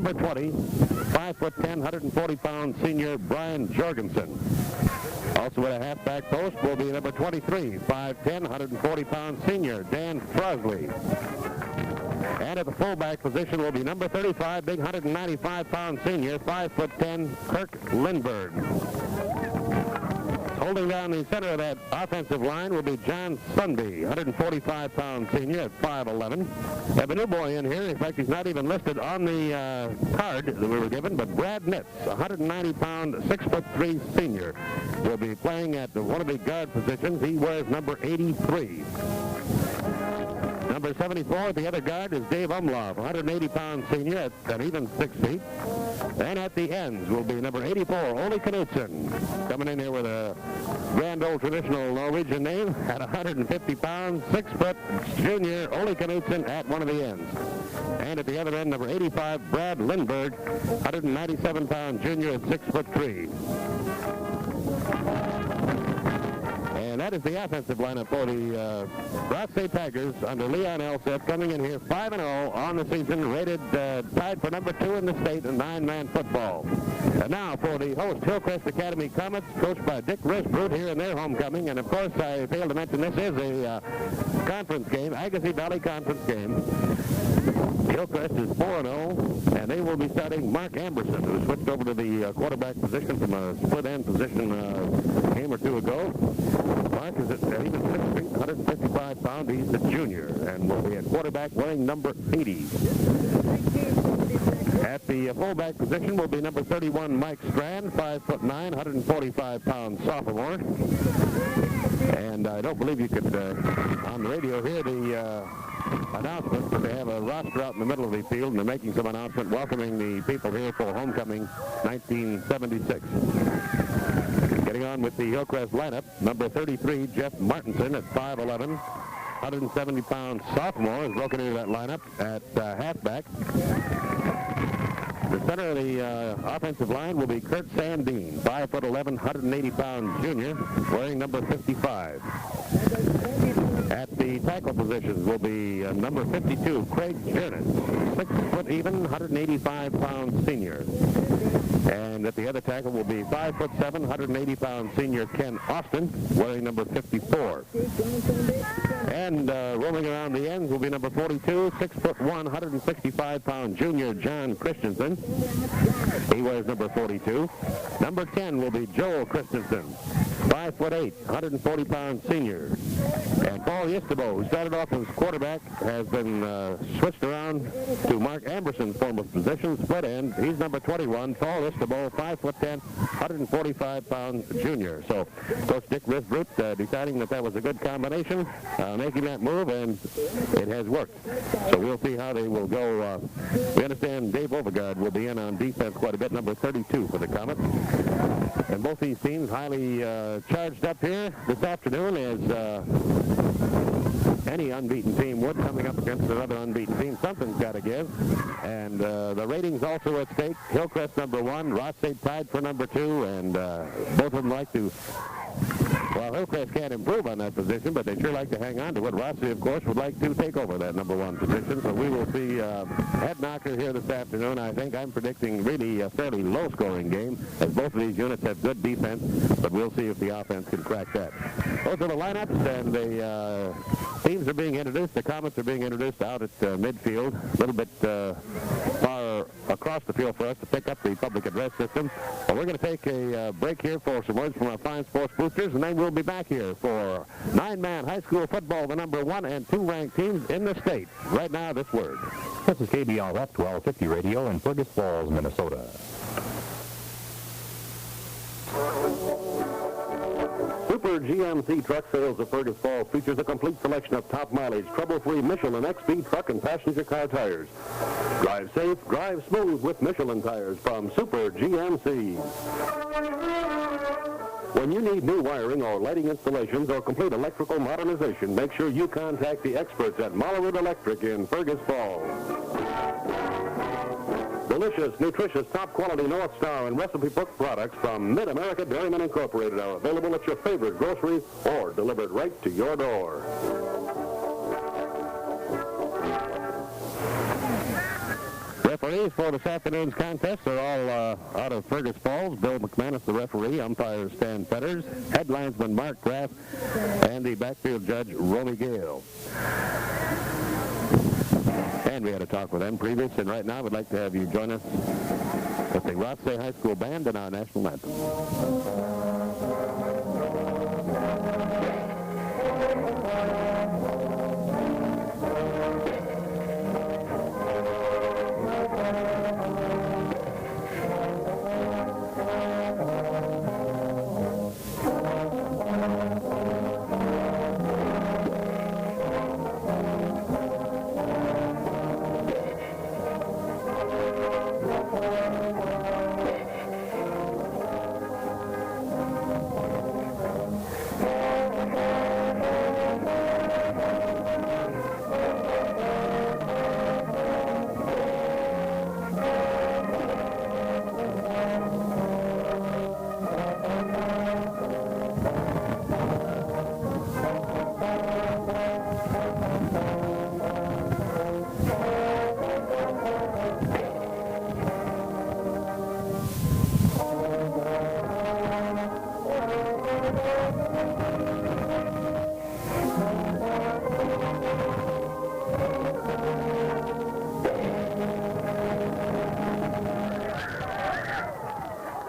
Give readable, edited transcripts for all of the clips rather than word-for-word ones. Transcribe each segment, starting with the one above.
number 20, 5'10", 140-pound senior Brian Jorgensen. Also at a halfback post will be number 23, 5'10", 140-pound senior Dan Frosley. And at the fullback position will be number 35, big 195-pound senior, 5'10", Kirk Lindbergh. Holding down the center of that offensive line will be John Sunby, 145-pound senior at 5'11". Have a new boy in here. In fact, he's not even listed on the card that we were given, but Brad Nitz, 190-pound, 6'3" senior, will be playing at one of the guard positions. He wears number 83. Number 74, the other guard, is Dave Umlauf, 180-pound senior at an even 6 feet. And at the ends will be number 84, Ole Knudsen, coming in here with a grand old traditional Norwegian name at 150 pounds, 6 foot junior Ole Knudsen at one of the ends. And at the other end, number 85, Brad Lindbergh, 197-pound junior at 6'3". And that is the offensive lineup for the Rothsay Tigers under Leon Elseth, coming in here 5-0 on the season, rated tied for number 2 in the state in 9-man football. And now for the host Hillcrest Academy Comets, coached by Dick Risbrut here in their homecoming. And of course, I failed to mention this is a conference game, Agassiz Valley Conference game. Hillcrest is 4-0, and they will be starting Mark Amberson, who switched over to the quarterback position from a split end position a game or two ago. Mark is at even 6 feet, 155 pounds. He's the junior and will be at quarterback wearing number 80. At the fullback position will be number 31, Mike Strand, 5'9", 145-pound sophomore. And I don't believe you could, on the radio, hear the announcement, but they have a roster out in the middle of the field, and they're making some announcement welcoming the people here for homecoming 1976. Getting on with the Hillcrest lineup, number 33, Jeff Martinson at 5'11", 170-pound sophomore is broken into that lineup at halfback. The center of the offensive line will be Kurt Sandine, 5'11", 180-pound junior, wearing number 55. At the tackle positions will be number 52, Craig Jernis, 6 foot even, 185-pound senior. And at the other tackle will be 5'7", 180-pound senior Ken Austin, wearing number 54. And rolling around the ends will be number 42, 6'1", 165-pound junior John Christensen. He wears number 42. Number 10 will be Joel Christensen, 5'8", 140-pound senior. And Paul Yistabo, who started off as quarterback, has been switched around to Mark Amberson's former position, split end. He's number 21, Paul Yistabo, 5'10", 145-pound junior. So Coach Dick Risbrut deciding that was a good combination, making that move, and it has worked. So we'll see how they will go. We understand Dave Overgaard will be in on defense quite a bit, number 32 for the Comets. And both these teams highly charged up here this afternoon, as any unbeaten team would, coming up against another unbeaten team. Something's got to give. And the ratings also at stake. Hillcrest number 1, Rothsay tied for number 2, and both of them like to... Well, Hillcrest can't improve on that position, but they sure like to hang on to it. Rothsay, of course, would like to take over that number 1 position. So we will see head knocker here this afternoon. I think I'm predicting really a fairly low-scoring game, as both of these units have good defense, but we'll see if the offense can crack that. Those are the lineups, and the teams are being introduced. The Comets are being introduced out at midfield, a little bit far across the field for us to pick up the public address system. But we're going to take a break here for some words from our fine sports boosters, and then we'll be back here for 9-man high school football, the number 1 and 2 ranked teams in the state. Right now, this word. This is KBLF 1250 Radio in Fergus Falls, Minnesota. Super GMC Truck Sales of Fergus Falls features a complete selection of top mileage, trouble-free Michelin XP truck and passenger car tires. Drive safe, drive smooth with Michelin tires from Super GMC. When you need new wiring or lighting installations or complete electrical modernization, make sure you contact the experts at Mollerud Electric in Fergus Falls. Delicious, nutritious, top-quality North Star and recipe book products from Mid-America Dairymen Incorporated are available at your favorite grocery or delivered right to your door. Referee referees for this afternoon's contest are all out of Fergus Falls. Bill McManus, the referee. Umpires Stan Fetters. Headlinesman Mark Graff. And the backfield judge, Romy Gale. And we had a talk with them previous, and right now we'd like to have you join us with the Rothsay High School Band and our national anthem.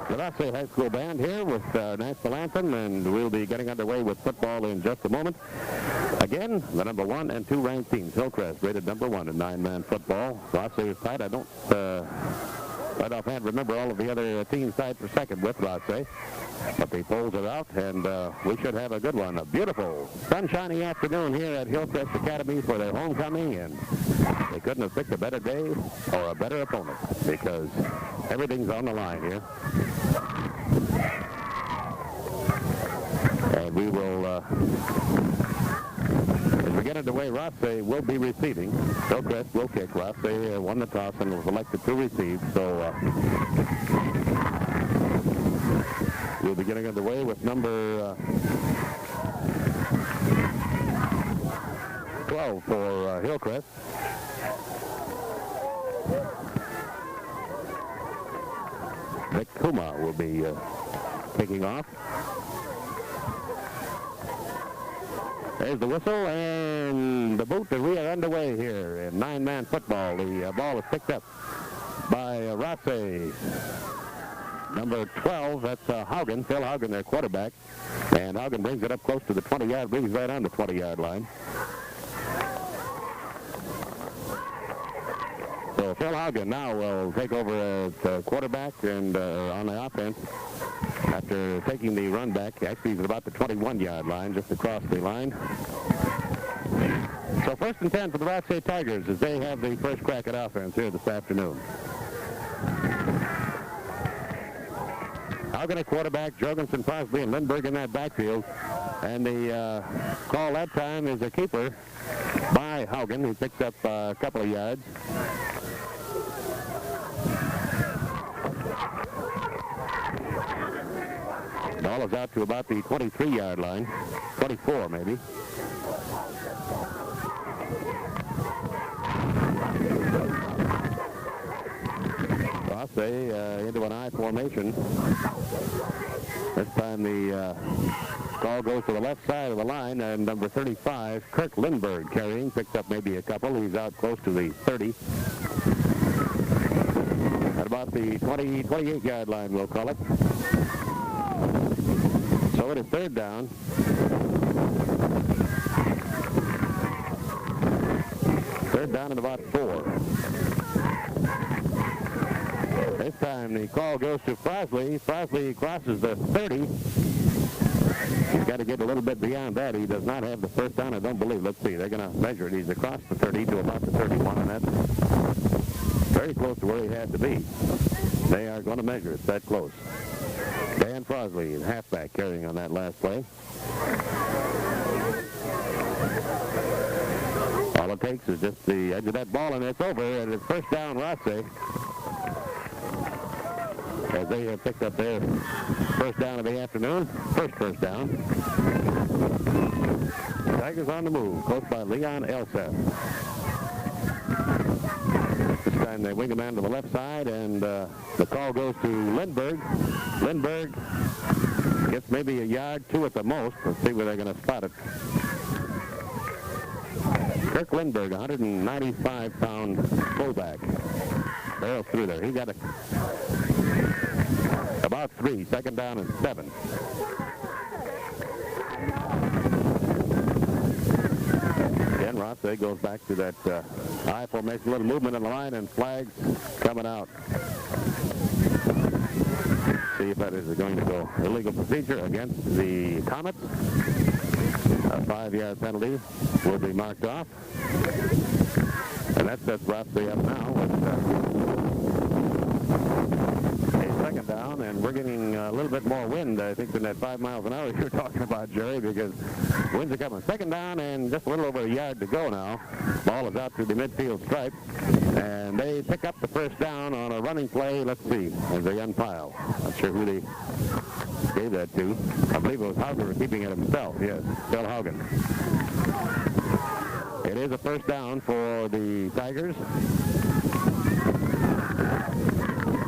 Rothsay High School Band here with our national anthem, and we'll be getting underway with football in just a moment. Again, the number 1 and 2 ranked teams. Hillcrest rated number 1 in 9-man football. Rothsay is tied. I don't right offhand remember all of the other teams tied for second with Rothsay, but the polls are out, and we should have a good one. A beautiful, sunshiny afternoon here at Hillcrest Academy for their homecoming, and they couldn't have picked a better day or a better opponent because everything's on the line here. And we will, as we get underway, Rothsay will be receiving. Hillcrest will kick. Rothsay won the toss and was elected to receive. So we'll be getting underway with number 12 for Hillcrest. Vic Kuma will be kicking off. There's the whistle and the boot, and we are underway here in 9-man football. The ball is picked up by Rothsay. Number 12, that's Haugen, Phil Haugen, their quarterback. And Haugen brings it up close to the 20-yard, brings right on the 20-yard line. So Phil Haugen now will take over as quarterback and on the offense after taking the run back. Actually, he's at about the 21-yard line, just across the line. So 1st and 10 for the Rothsay Tigers as they have the first crack at offense here this afternoon. Haugen at quarterback, Jorgensen, Crosby, and Lindbergh in that backfield. And the call that time is a keeper by Haugen. He picks up a couple of yards. Ball is out to about the 23-yard line, 24 maybe. Rothsay into an I formation. This time the call goes to the left side of the line, and number 35, Kirk Lindbergh, carrying, picks up maybe a couple. He's out close to the 30. At about the 28-yard line, we'll call it. So it is 3rd down. 3rd down and about 4. This time the call goes to Frosley. Frosley crosses the 30. He's got to get a little bit beyond that. He does not have the 1st down, I don't believe. Let's see. They're going to measure it. He's across the 30 to about the 31, and that's very close to where he had to be. They are going to measure it that close. Dan Frosley, halfback, carrying on that last play. All it takes is just the edge of that ball, and it's over, and it's 1st down, Rothsay. As they have picked up their 1st down of the afternoon, first down. Tigers on the move, coached by Leon Elseth. time they wing a man to the left side, and the call goes to Lindbergh. Lindbergh gets maybe a yard, 2 at the most. Let's see where they're going to spot it. Kirk Lindbergh, 195-pound fullback. Barrels through there. He got about 3, 2nd down and 7. Again, Rothsay goes back to that high formation, a little movement on the line, and flags coming out. See if that is going to go illegal procedure against the Comets. A 5-yard penalty will be marked off. And that sets Rothsay up now with a 2nd down, and we're getting a little bit more wind, I think, than that 5 miles an hour you're talking about, Jerry, because winds are coming. 2nd down and just a little over a yard to go now. Ball is out to the midfield stripe, and they pick up the 1st down on a running play. Let's see, as they unpile. Not sure who they gave that to. I believe it was Hauger keeping it himself. Yes, Bill Haugen. It is a 1st down for the Tigers.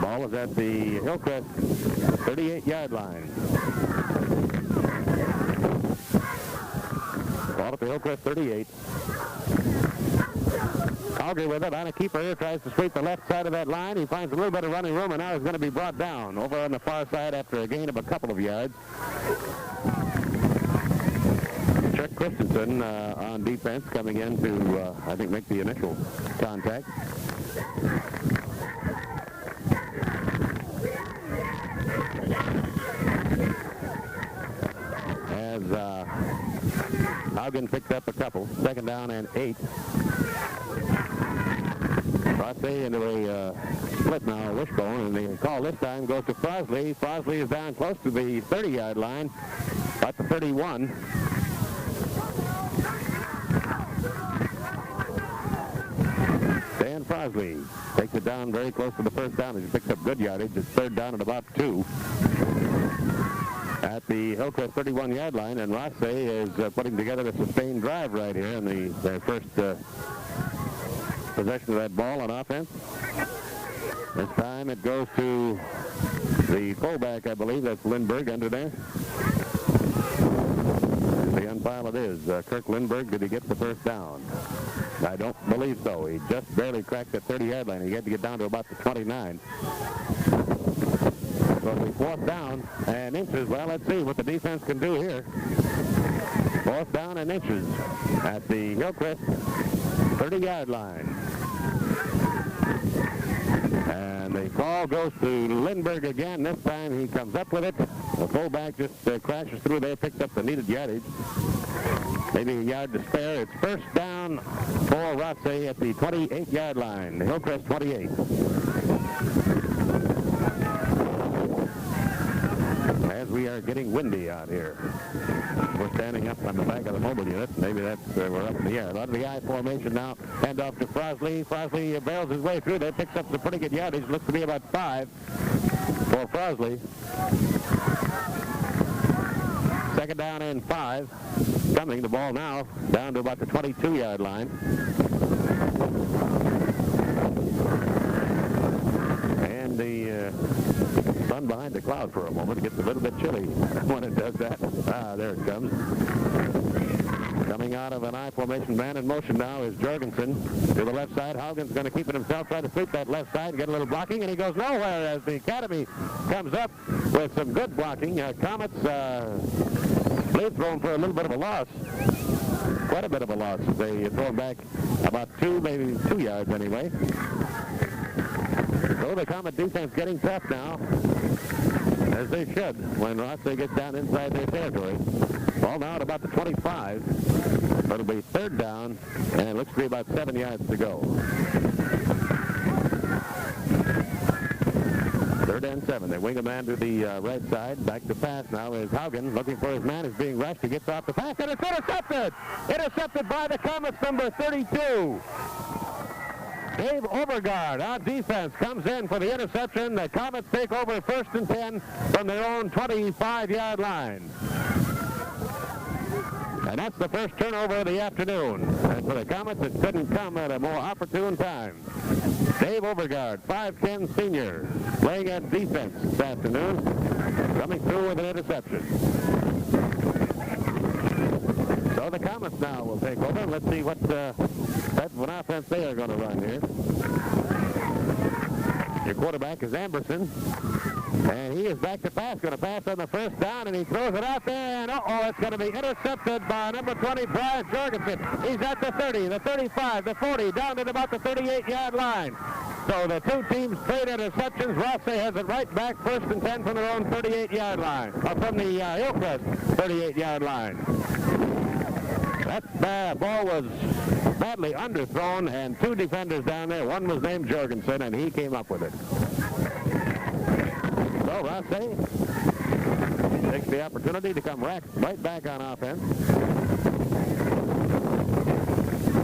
Ball is at the Hillcrest 38-yard line. Ball at the Hillcrest 38. Auger with it on a keeper, tries to sweep the left side of that line. He finds a little bit of running room, and now he's going to be brought down over on the far side after a gain of a couple of yards. Chuck Christensen on defense coming in to, I think, make the initial contact. As Haugen picked up a couple, 2nd down and 8. Rothsay into a split now, a wishbone, and the call this time goes to Frosley. Frosley is down close to the 30-yard line, at the 31. Dan Frosley takes it down very close to the 1st down. He picks up good yardage. It's 3rd down at about 2. At the Hillcrest 31-yard line, and Rothsay is putting together a sustained drive right here in their first possession of that ball on offense. This time it goes to the fullback, I believe. That's Lindbergh under there. The unpile it is. Kirk Lindbergh, did he get the 1st down? I don't believe so. He just barely cracked that 30-yard line. He had to get down to about the 29. So the 4th down and inches. Well, let's see what the defense can do here. 4th down and inches at the Hillcrest 30-yard line. And the call goes to Lindbergh again. This time he comes up with it. The fullback just crashes through there, picks up the needed yardage. Maybe a yard to spare. It's 1st down for Rothsay at the 28-yard line. The Hillcrest 28. As we are getting windy out here. We're standing up on the back of the mobile unit. Maybe that's we're up in the air. A lot of the I formation now. Hand off to Frosley. Frosley barrels his way through there. Picks up some pretty good yardage. Looks to be about 5 for Frosley. 2nd down and 5. Coming the ball now down to about the 22-yard line. And the sun behind the cloud for a moment. It gets a little bit chilly when it does that. There it comes. Coming out of an I formation, man in motion now is Jorgensen to the left side. Haugen's going to keep it himself, try to sweep that left side, get a little blocking, and he goes nowhere as the Academy comes up with some good blocking. Comets blade thrown for a little bit of a loss. Quite a bit of a loss. They throw him back about 2, maybe 2 yards anyway. So the Comet defense getting tough now, as they should when Rothsay gets down inside their territory. Ball now at about the 25. It'll be 3rd down, and it looks to be about 7 yards to go. 3rd and 7. They wing a man to the right side. Back to pass now is Haugen looking for his man. Is being rushed. He gets off the pass, and it's intercepted! Intercepted by the Comets, number 32. Dave Overgaard on defense comes in for the interception. The Comets take over 1st and 10 from their own 25-yard line. And that's the first turnover of the afternoon. And for the Comets, it couldn't come at a more opportune time. Dave Overgaard, 5'10" senior, playing at defense this afternoon, coming through with an interception. So the Comets now will take over. Let's see what offense they are going to run here. Your quarterback is Amberson. And he is back to pass, going to pass on the first down, and he throws it out there, and it's going to be intercepted by number 20, Brian Jorgensen. He's at the 30, the 35, the 40, down at about the 38-yard line. So the two teams trade interceptions. Rothsay has it right back, 1st and 10 from their own 38-yard line, or from the Hillcrest 38-yard line. That ball was badly underthrown, and two defenders down there. One was named Jorgensen, and he came up with it. So Rothsay takes the opportunity to come right back on offense.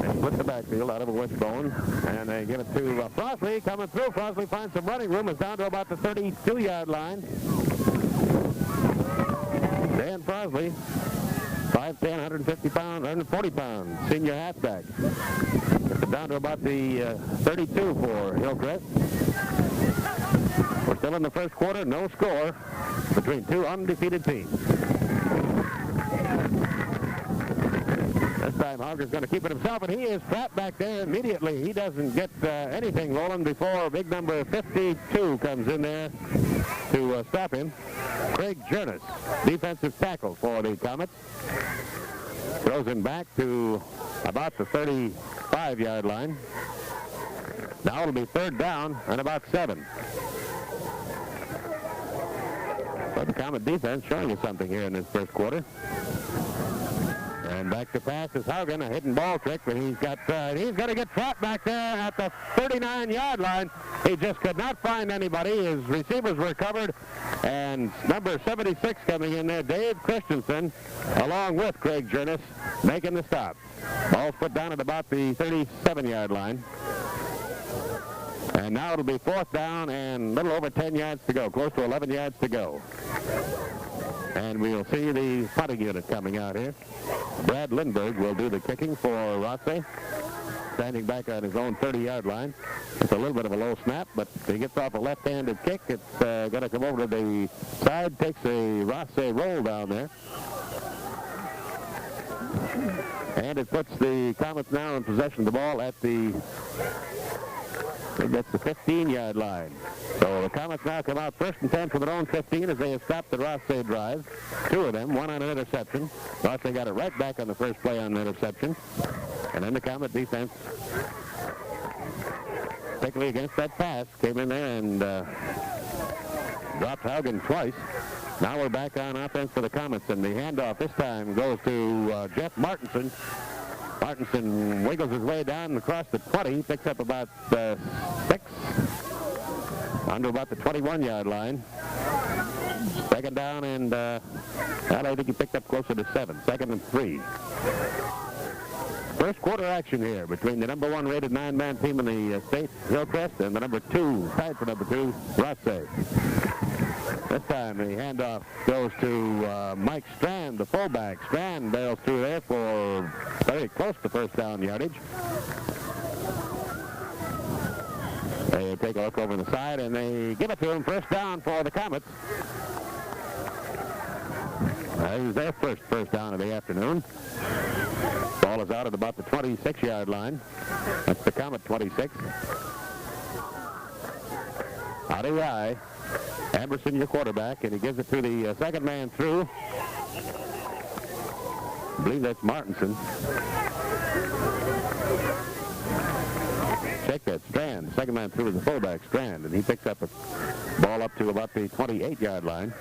They split the backfield out of a wishbone, and they give it to Frosley coming through. Frosley finds some running room. It's down to about the 32-yard line. Dan Frosley, 5'10", 150 pounds, 140 pounds, senior halfback. It's down to about the 32 for Hillcrest. We're still in the first quarter, no score between two undefeated teams. This time Hauger's going to keep it himself, and he is trapped back there immediately. He doesn't get anything rolling before big number 52 comes in there to stop him. Craig Jernis, defensive tackle for the Comets. Throws him back to about the 35-yard line. Now it'll be 3rd down and about 7. But the Comet defense showing you something here in this first quarter. And back to pass is Haugen, a hidden ball trick, but he's going to get trapped back there at the 39-yard line. He just could not find anybody. His receivers were covered, and number 76 coming in there, Dave Christensen, along with Craig Jernis, making the stop. Ball's put down at about the 37-yard line. And now it'll be 4th down and a little over 10 yards to go, close to 11 yards to go. And we'll see the punting unit coming out here. Brad Lindbergh will do the kicking for Rothsay, standing back on his own 30-yard line. It's a little bit of a low snap, but he gets off a left-handed kick. It's going to come over to the side, takes a Rothsay roll down there. And it puts the Comets now in possession of the ball at the, I think that's the 15-yard line. So the Comets now come out 1st and 10 from their own 15 as they have stopped the Rothsay drive. 2 of them, 1 on an interception. Rothsay got it right back on the first play on the interception. And then the Comet defense, particularly against that pass, came in there and dropped Haugen twice. Now we're back on offense for the Comets, and the handoff this time goes to Jeff Martinson. Martinson wiggles his way down across the 20, picks up about 6, under about the 21-yard line. 2nd down, and I think he picked up closer to 7. 2nd and 3. First quarter action here between the number 1 rated 9-man team in the state, Hillcrest, and the number 2, tied for number 2, Rothsay. This time the handoff goes to Mike Strand, the fullback. Strand bails through there for very close to 1st down yardage. They take a look over the side, and they give it to him. 1st down for the Comets. This is their first down of the afternoon. Ball is out at about the 26-yard line. That's the Comet 26. Out of the eye. Amberson, your quarterback, and he gives it to the 2nd man through. I believe that's Martinson. Check that, Strand. 2nd man through is the fullback, Strand, and he picks up a ball up to about the 28-yard line.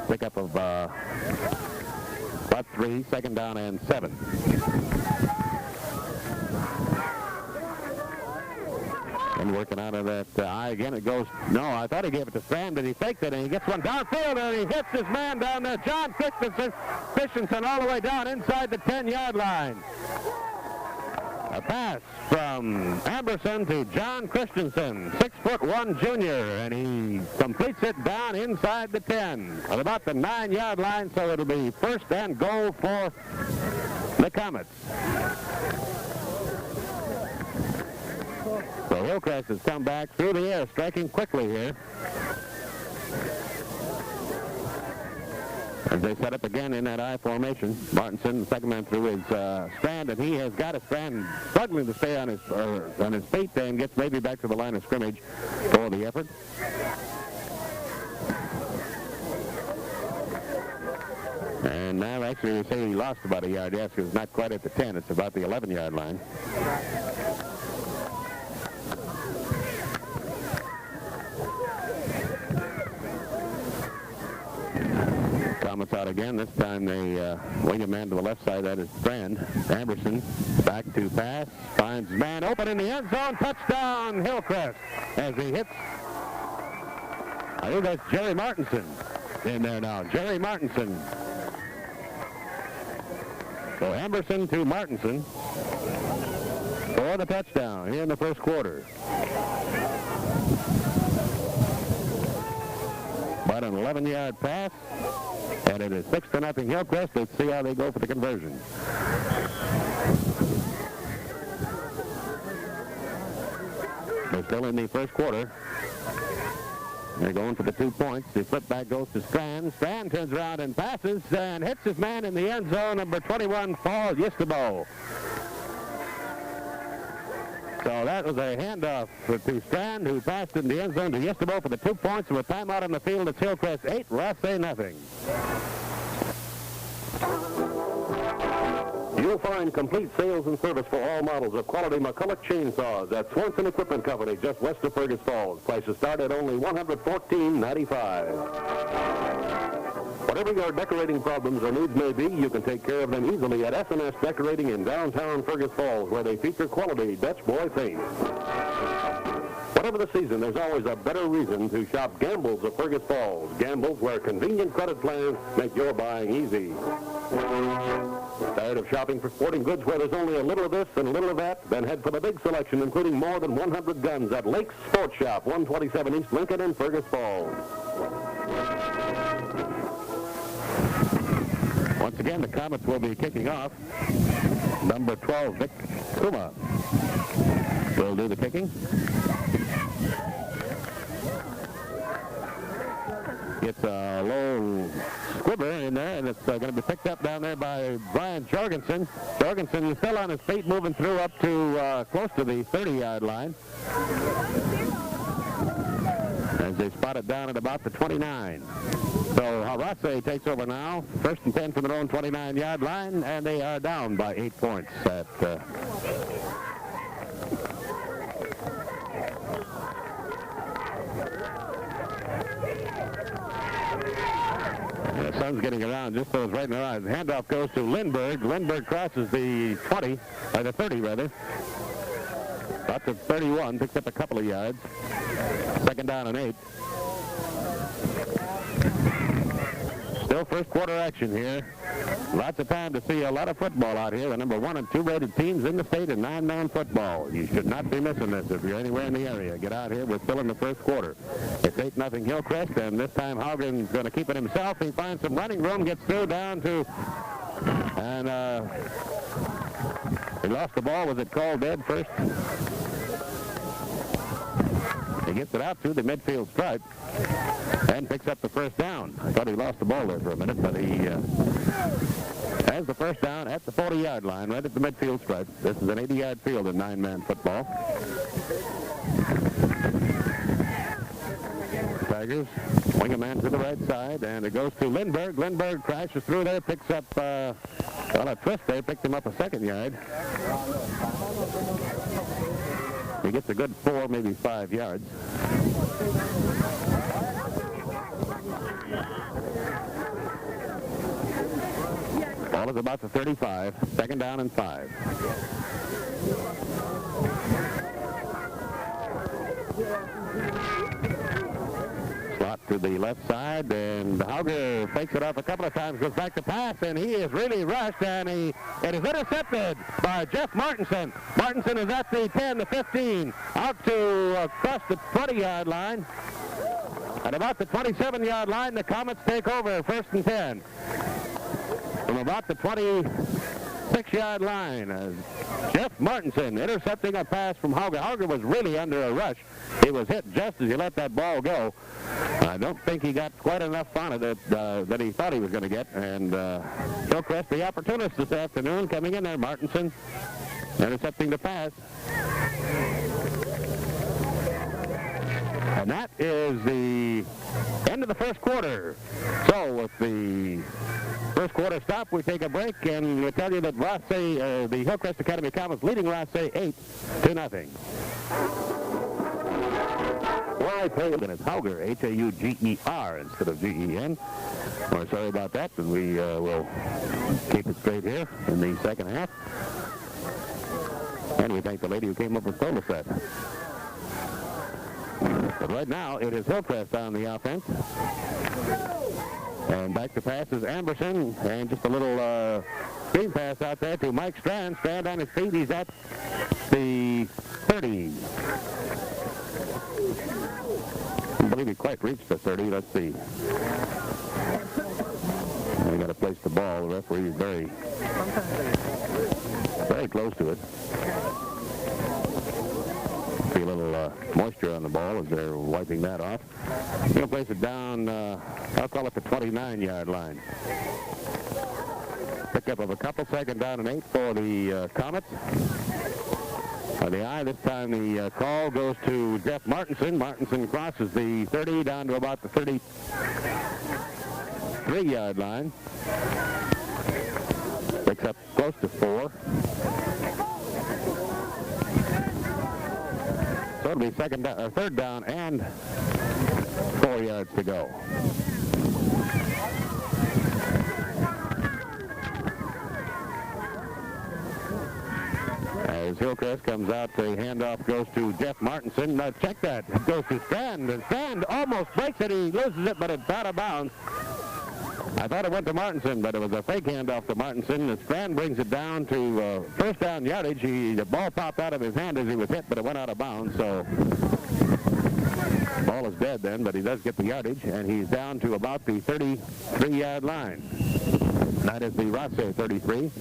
Pickup of about 3, 2nd down and 7. And working out of that eye again. It goes, no, I thought he gave it to Strand, but he faked it, and he gets one downfield, and he hits his man down there, John Christensen all the way down inside the 10-yard line. A pass from Amberson to John Christensen, 6'1" junior, and he completes it down inside the 10 at about the 9-yard line, so it'll be first and goal for the Comets. So Hillcrest has come back through the air, striking quickly here. As they set up again in that I formation, Martinson, the second man through, is Strand, and he has got a Strand struggling to stay on his feet and gets maybe back to the line of scrimmage for the effort. And now actually we say he lost about a yard. Yes, it's not quite at the 10. It's about the 11-yard line. Comets out again. This time they wing a man to the left side. That is Strand. Amberson back to pass. Finds man open in the end zone. Touchdown, Hillcrest. As he hits, I think that's Jerry Martinson in there now. Jerry Martinson. So Amberson to Martinson for the touchdown here in the first quarter. But an 11-yard pass, and it is 6-0 Hillcrest. Let's see how they go for the conversion. They're still in the first quarter. They're going for the 2 points. The flip back goes to Strand. Strand turns around and passes and hits his man in the end zone, number 21, Paul JoAnn. So that was a handoff to Strand, who passed in the end zone to Yestabo for the 2 points. With timeout on the field, it's Hillcrest 8, Rothsay nothing. You'll find complete sales and service for all models of quality McCulloch chainsaws at Swanson Equipment Company, just west of Fergus Falls. Prices start at only $114.95. Whatever your decorating problems or needs may be, you can take care of them easily at S&S Decorating in downtown Fergus Falls, where they feature quality Dutch boy paint. Whatever the season, there's always a better reason to shop Gamble's of Fergus Falls. Gamble's, where convenient credit plans make your buying easy. Tired of shopping for sporting goods where there's only a little of this and a little of that? Then head for the big selection, including more than 100 guns at Lake's Sports Shop, 127 East Lincoln in Fergus Falls. Once again, the Comets will be kicking off. Number 12, Vic Kuma, will do the kicking. It's a low squibber in there, and it's going to be picked up down there by Brian Jorgensen. Jorgensen is still on his feet, moving through up to close to the 30-yard line. As they spot it down at about the 29. So Rothsay takes over now. First and 10 from their own 29-yard line, and they are down by 8 points at... The sun's getting around just so it's right in their eyes. The handoff goes to Lindbergh. Lindbergh crosses the 20, or the 30 rather. About to 31, picks up a couple of yards. Second down and 8. Still first quarter action here. Lots of time to see a lot of football out here. The number 1 and 2 rated teams in the state in 9-man football. You should not be missing this if you're anywhere in the area. Get out here. We're still in the first quarter. It's 8-0 Hillcrest, and this time Haugen's going to keep it himself. He finds some running room, gets through down to, and he lost the ball. Was it called dead first? He gets it out to the midfield stripe and picks up the first down. I thought he lost the ball there for a minute, but he has the first down at the 40-yard line, right at the midfield stripe. This is an 80-yard field in 9-man football. Tigers wing a man to the right side, and it goes to Lindbergh. Lindbergh crashes through there, picks up, a twist there, picked him up a 2nd yard. He gets a good 4, maybe 5 yards. Ball is about to 35. Second down and 5. Slot to the left side, and Hauger fakes it off a couple of times, goes back to pass, and he is really rushed, and it is intercepted by Jeff Martinson. Martinson is at the 10, the 15, out to across the 20-yard line. At about the 27-yard line, the Comets take over, 1st and 10. From about the 26-yard line, Jeff Martinson intercepting a pass from Hauger. Hauger was really under a rush. He was hit just as he let that ball go. I don't think he got quite enough on it that he thought he was going to get. And Hillcrest, the opportunist this afternoon, coming in there. Martinson intercepting the pass. And that is the end of the first quarter. So with the first quarter stop, we take a break, and we tell you that Rothsay, the Hillcrest Academy Comets leading Rothsay 8-0. Why play it? It's Hauger, H-A-U-G-E-R instead of G-E-N. We're sorry about that, and we will keep it straight here in the second half. And we thank the lady who came up and told us that. But right now, it is Hillcrest on the offense. And back to pass is Amberson, and just a little screen pass out there to Mike Strand. Strand on his feet. He's at the 30. I believe he quite reached the 30. Let's see. They got to place the ball. The referee is very close to it. See a little moisture on the ball as they're wiping that off. Going to place it down, I'll call it the 29-yard line. Pickup of a couple, 2nd down and 8 for the Comets. The eye, this time the call goes to Jeff Martinson. Martinson crosses the 30 down to about the 33-yard line. Picks up close to 4. So it'll be 3rd down and 4 yards to go. As Hillcrest comes out, the handoff goes to Jeff Martinson. Check that. It goes to Strand, and Strand almost breaks it. He loses it, but it's out of bounds. I thought it went to Martinson, but it was a fake handoff to Martinson. And Strand brings it down to 1st down yardage. The ball popped out of his hand as he was hit, but it went out of bounds. So the ball is dead then, but he does get the yardage, and he's down to about the 33-yard line. That is the Rothsay 33.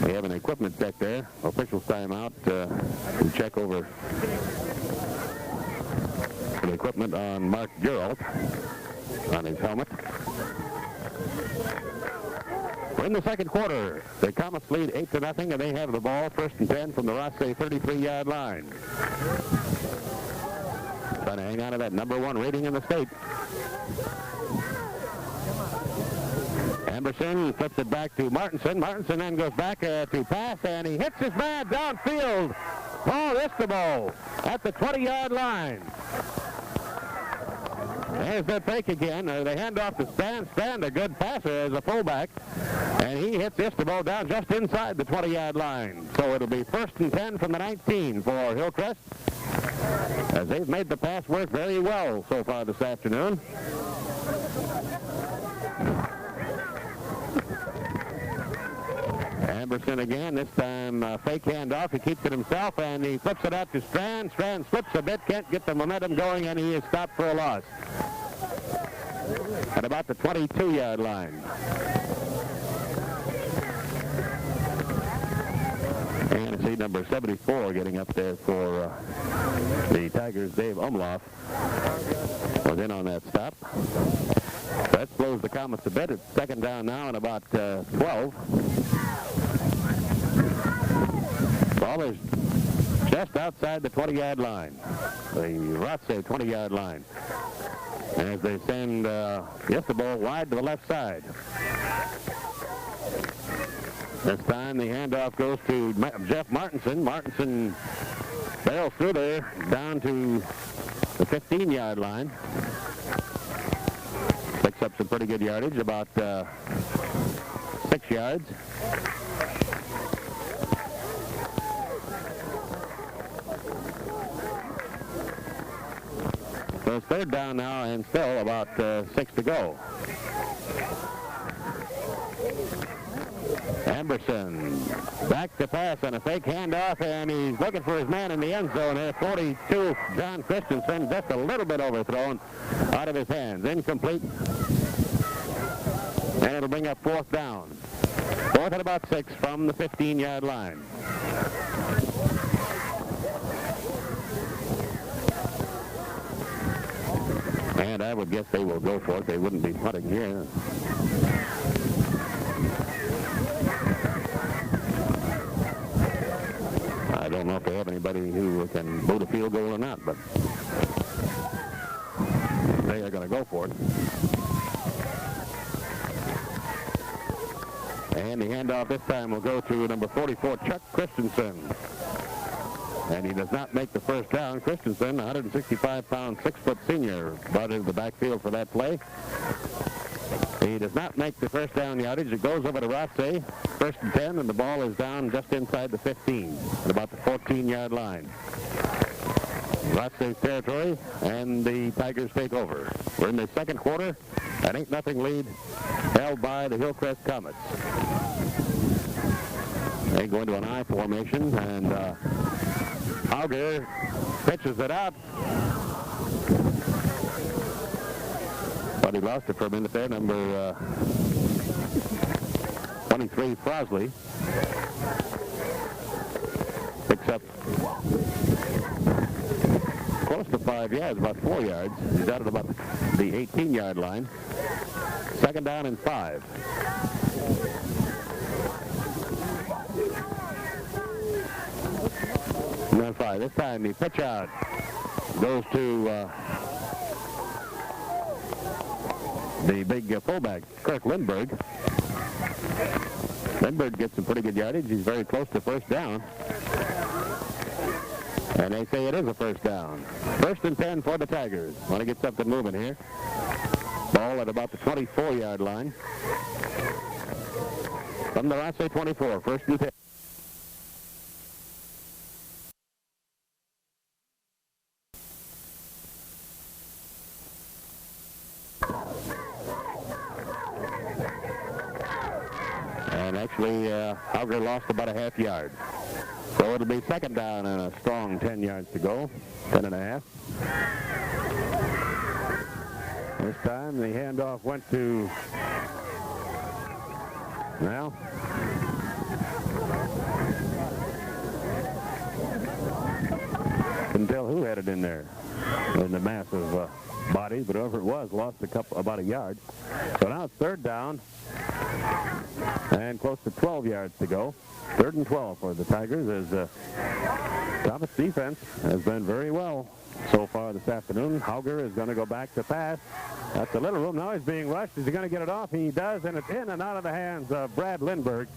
We have an equipment check there. Officials timeout to check over the equipment on Mark Geralt on his helmet. We're in the second quarter. The Comets lead 8-0, and they have the ball 1st and 10 from the Rothsay 33-yard line. Trying to hang on to that #1 rating in the state. Amberson flips it back to Martinson. Martinson then goes back to pass, and he hits his man downfield. Paul Istabo at the 20-yard line. There's that fake again. They hand off to Strand. Strand, a good passer as a fullback. And he hits Istabo down just inside the 20-yard line. So it'll be 1st and 10 from the 19 for Hillcrest, as they've made the pass work very well so far this afternoon. Amberson again, this time fake handoff. He keeps it himself, and he flips it out to Strand. Strand slips a bit, can't get the momentum going, and he is stopped for a loss at about the 22-yard line. And see number 74 getting up there for the Tigers. Dave Umloff was in on that stop. That slows the Comets a bit. It's 2nd down now and about 12. Ball is just outside the 20-yard line, the Rothsay 20-yard line. And as they send the ball wide to the left side. This time the handoff goes to Jeff Martinson. Martinson barrels through there down to the 15-yard line. Picks up some pretty good yardage, about 6 yards. So it's third down now and still about 6 to go. Anderson back to pass on a fake handoff, and he's looking for his man in the end zone there. 42, John Christensen, just a little bit overthrown out of his hands. Incomplete. And it'll bring up fourth down. Fourth and about 6 from the 15-yard line. And I would guess they will go for it. They wouldn't be punting here. I don't know if they have anybody who can boot a field goal or not, but they are going to go for it. And the handoff this time will go to number 44, Chuck Christensen. And he does not make the first down. Christensen, 165-pound, 6-foot senior, brought into the backfield for that play. He does not make the first down yardage. It goes over to Rothsay. First and 10, and the ball is down just inside the 15, at about the 14-yard line. Rothsay's territory, and the Tigers take over. We're in the second quarter, an 8-0 lead held by the Hillcrest Comets. They go into an I formation, and Auger pitches it out. But he lost it for a minute there. Number 23, Frosley, picks up close to 5 yards, about 4 yards. He's out at about the 18-yard line. Second down and 5. And 5. This time the pitch out goes to the big fullback, Kirk Lindbergh. Lindbergh gets some pretty good yardage. He's very close to first down. And they say it is a first down. First and 10 for the Tigers. Want to get something moving here. Ball at about the 24-yard line. From the Rothsay 24, first and 10. And actually, Auger lost about a half yard. So it'll be second down and a strong 10 yards to go, 10 and a half. This time the handoff went to, well, couldn't tell who had it in there in the massive bodies, but whoever it was lost about a yard. So now it's third down and close to 12 yards to go. Third and 12 for the Tigers, as Comets defense has been very well so far this afternoon. Auger is going to go back to pass. That's a little room. Now he's being rushed. Is he going to get it off? He does, and it's in and out of the hands of Brad Lindbergh.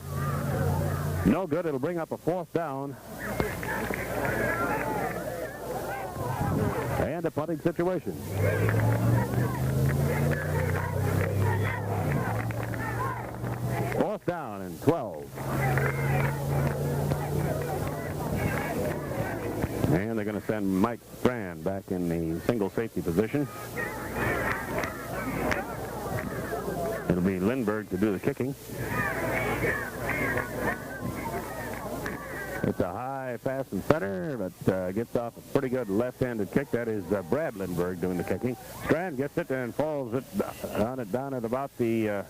No good. It'll bring up a fourth down. And a punting situation. Fourth down and 12. And they're going to send Mike Strand back in the single safety position. It'll be Lindbergh to do the kicking. It's a high pass in center, but gets off a pretty good left-handed kick. That is Brad Lindbergh doing the kicking. Strand gets it and falls it down at about the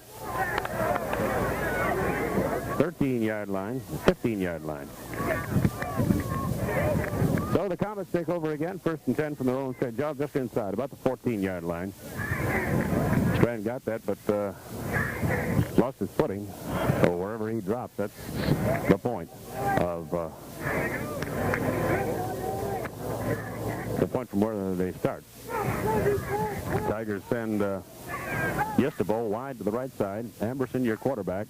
13-yard line, 15-yard line. So the Comets take over again, first and 10 from their own set. Job just inside, about the 14-yard line. Strand got that, but lost his footing. So wherever he dropped, that's the point of from where they start. Tigers send Yestabo wide to the right side. Amberson, your quarterback.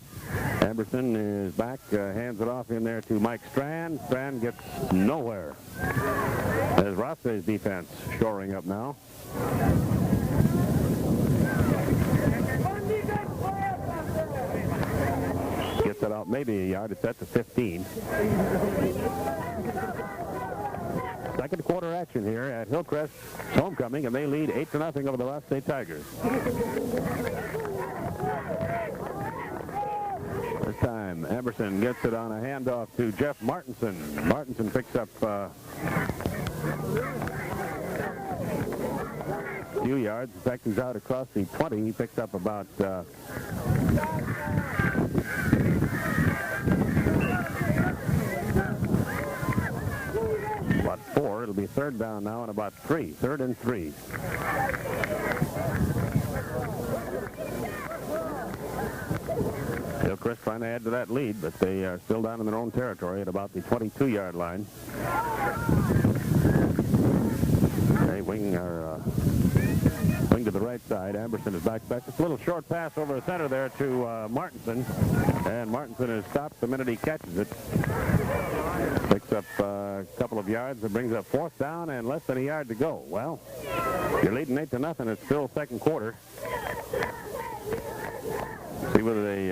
Amberson is back, hands it off in there to Mike Strand. Strand gets nowhere. As Rothsay's defense shoring up now. Gets it out maybe a yard. It's at the 15. Second quarter action here at Hillcrest homecoming, and they lead 8-0 over the Rothsay Tigers. This time, Emerson gets it on a handoff to Jeff Martinson. Martinson picks up a few yards. In fact, he's out across the 20. He picks up about 4. It'll be third down now and about 3. 3rd and 3. Hillcrest trying to add to that lead, but they are still down in their own territory at about the 22-yard line. They wing to the right side. Amberson is back. Just a little short pass over the center there to Martinson, and Martinson is stopped the minute he catches it. Picks up a couple of yards. It brings up 4th down and less than a yard to go. Well, you're leading 8-0. It's still second quarter. See whether they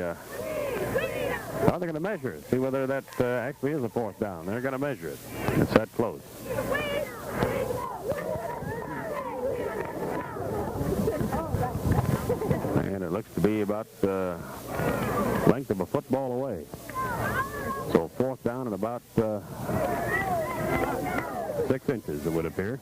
how they're going to measure it. See whether that actually is a 4th down. They're going to measure it. It's that close. And it looks to be about the length of a football away. So 4th down and about 6 inches, it would appear.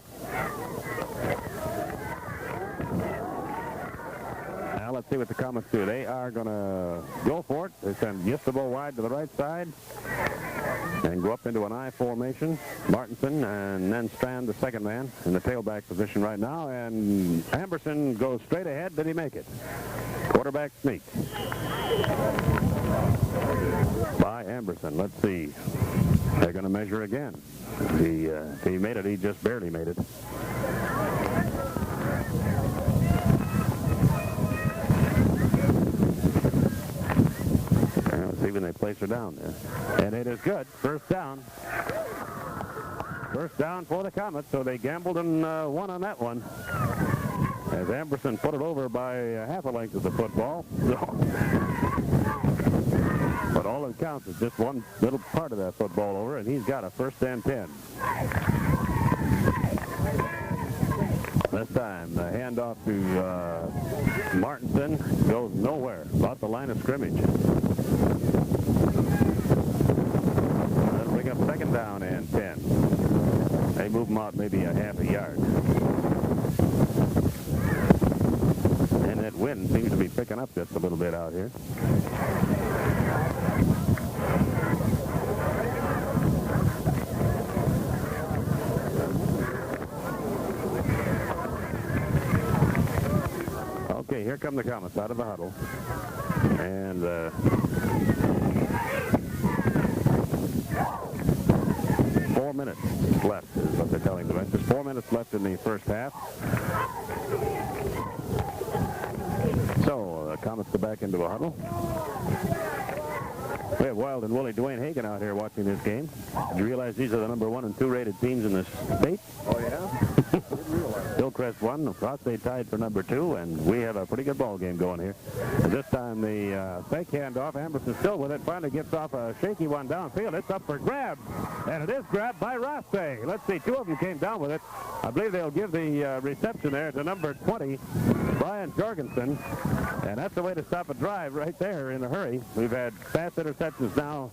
Now let's see what the Comets do. They are going to go for it. They send just the ball wide to the right side and go up into an I formation. Martinson and then Strand, the second man, in the tailback position right now. And Amberson goes straight ahead. Did he make it? Quarterback sneak by Amberson. Let's see. They're going to measure again. If he made it, he just barely made it. And let's see when they place her down there. And it is good. First down. First down for the Comets, so they gambled and won on that one. As Amberson put it over by half a length of the football. But all it counts is just one little part of that football over, and he's got a 1st and 10. This time, the handoff to Martinson goes nowhere, about the line of scrimmage. That'll bring up 2nd down and 10. They move him out maybe a half a yard. And that wind seems to be picking up just a little bit out here. Okay, here come the Comets out of the huddle. And 4 minutes left is what they're telling the bench. There's 4 minutes left in the first half. So the Comets go back into a huddle. We have Wild and Willie Dwayne Hagen out here watching this game. Did you realize these are the number 1 and 2 rated teams in the state? Oh, yeah? Hillcrest 1, Rothsay tied for number 2, and we have a pretty good ball game going here. And this time the fake handoff, Amberson still with it, finally gets off a shaky one downfield. It's up for grabs, and it is grabbed by Rothsay. Let's see, 2 of them came down with it. I believe they'll give the reception there to number 20, Brian Jorgensen, and that's the way to stop a drive right there in a hurry. We've had fast interceptions now,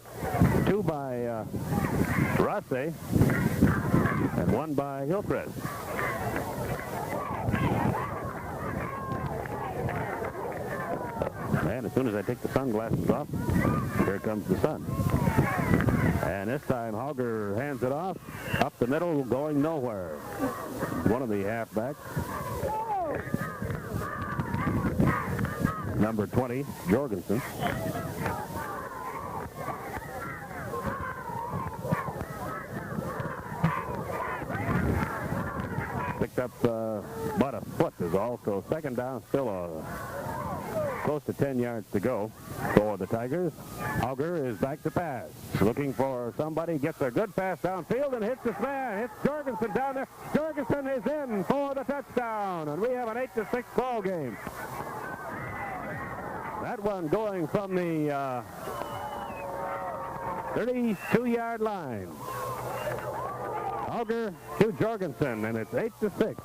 2 by Rothsay and 1 by Hillcrest. And as soon as I take the sunglasses off, here comes the sun. And this time Hauger hands it off, up the middle, going nowhere. One of the halfbacks. Number 20, Jorgensen. Picked up about a foot is all, so 2nd down, still close to 10 yards to go for the Tigers. Auger is back to pass. Looking for somebody, gets a good pass downfield and hits this man. Hits Jorgensen down there. Jorgensen is in for the touchdown, and we have an 8-6 ball game. That one going from the 32-yard line. Auger to Jorgensen, and it's 8-6.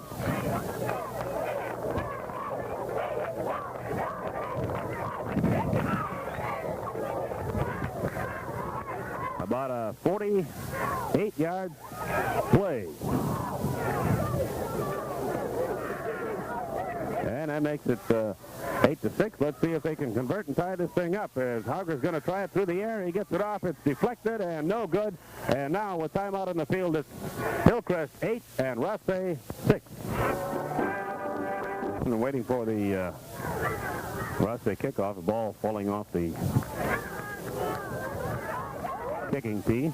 About a 48-yard play. And that makes it 8-6. Let's see if they can convert and tie this thing up. As Auger's going to try it through the air. He gets it off. It's deflected and no good. And now with timeout in the field, it's Hillcrest 8 and Rothsay 6. And waiting for the Rothsay kickoff. The ball falling off the kicking tee.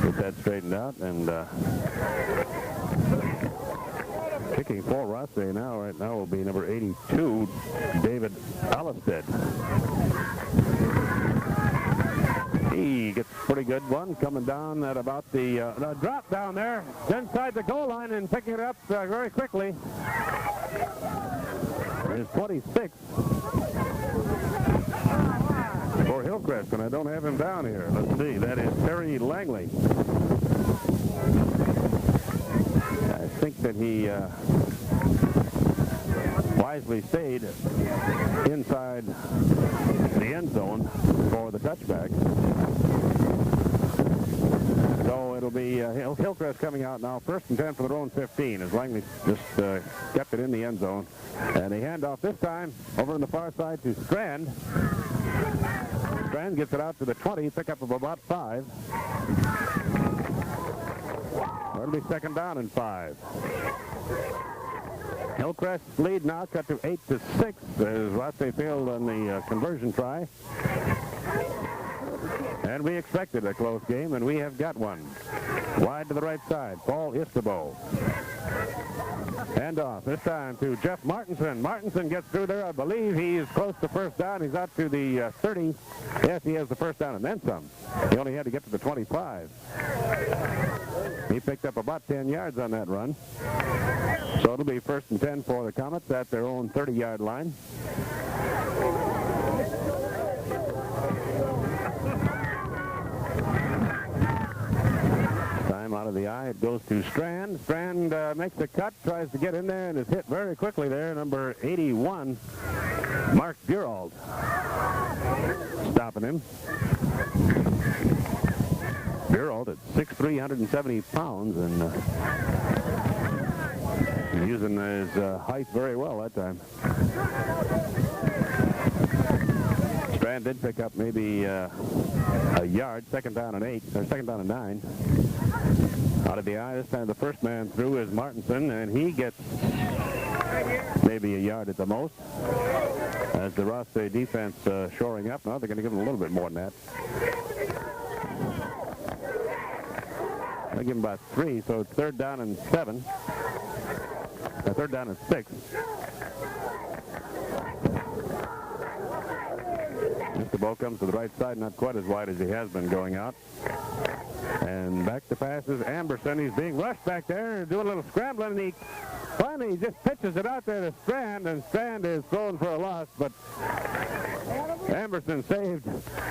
Get that straightened out, and kicking for Rothsay right now will be number 82, David Allisted. He gets a pretty good one coming down at about the drop down there inside the goal line and picking it up very quickly. It's 26 for Hillcrest, and I don't have him down here. Let's see. That is Terry Langley. I think that he wisely stayed inside the end zone for the touchback. So it'll be Hillcrest coming out now. 1st and 10 for their own 15 as Langley just kept it in the end zone. And they hand off this time over on the far side to Strand. Strand gets it out to the 20, pickup of about 5. It'll be 2nd down and 5. Hillcrest's lead now cut to 8-6 as Rothsay failed on the conversion try. And we expected a close game, and we have got one. Wide to the right side, Paul Istabo. Hand off this time to Jeff Martinson. Martinson gets through there. I believe he's close to 1st down. He's out to the 30. Yes, he has the 1st down and then some. He only had to get to the 25. He picked up about 10 yards on that run. So it'll be 1st and 10 for the Comets at their own 30-yard line. Out of the eye, it goes to Strand. Strand makes the cut, tries to get in there, and is hit very quickly there. Number 81, Mark Gerald, stopping him. Gerald at 6'3", 170 pounds, and using his height very well that time. Strand did pick up maybe a yard, 2nd down and 8, or 2nd down and 9. Out of the eye, this time the first man through is Martinson, and he gets maybe a yard at the most. As the Rothsay defense shoring up. Now they're going to give him a little bit more than that. They give him about 3, so it's 3rd down and 7. 3rd down and 6. Mr. Bo comes to the right side, not quite as wide as he has been going out. And back to passes Amberson. He's being rushed back there, doing a little scrambling, and he finally just pitches it out there to Strand, and Strand is thrown for a loss, but Amberson saved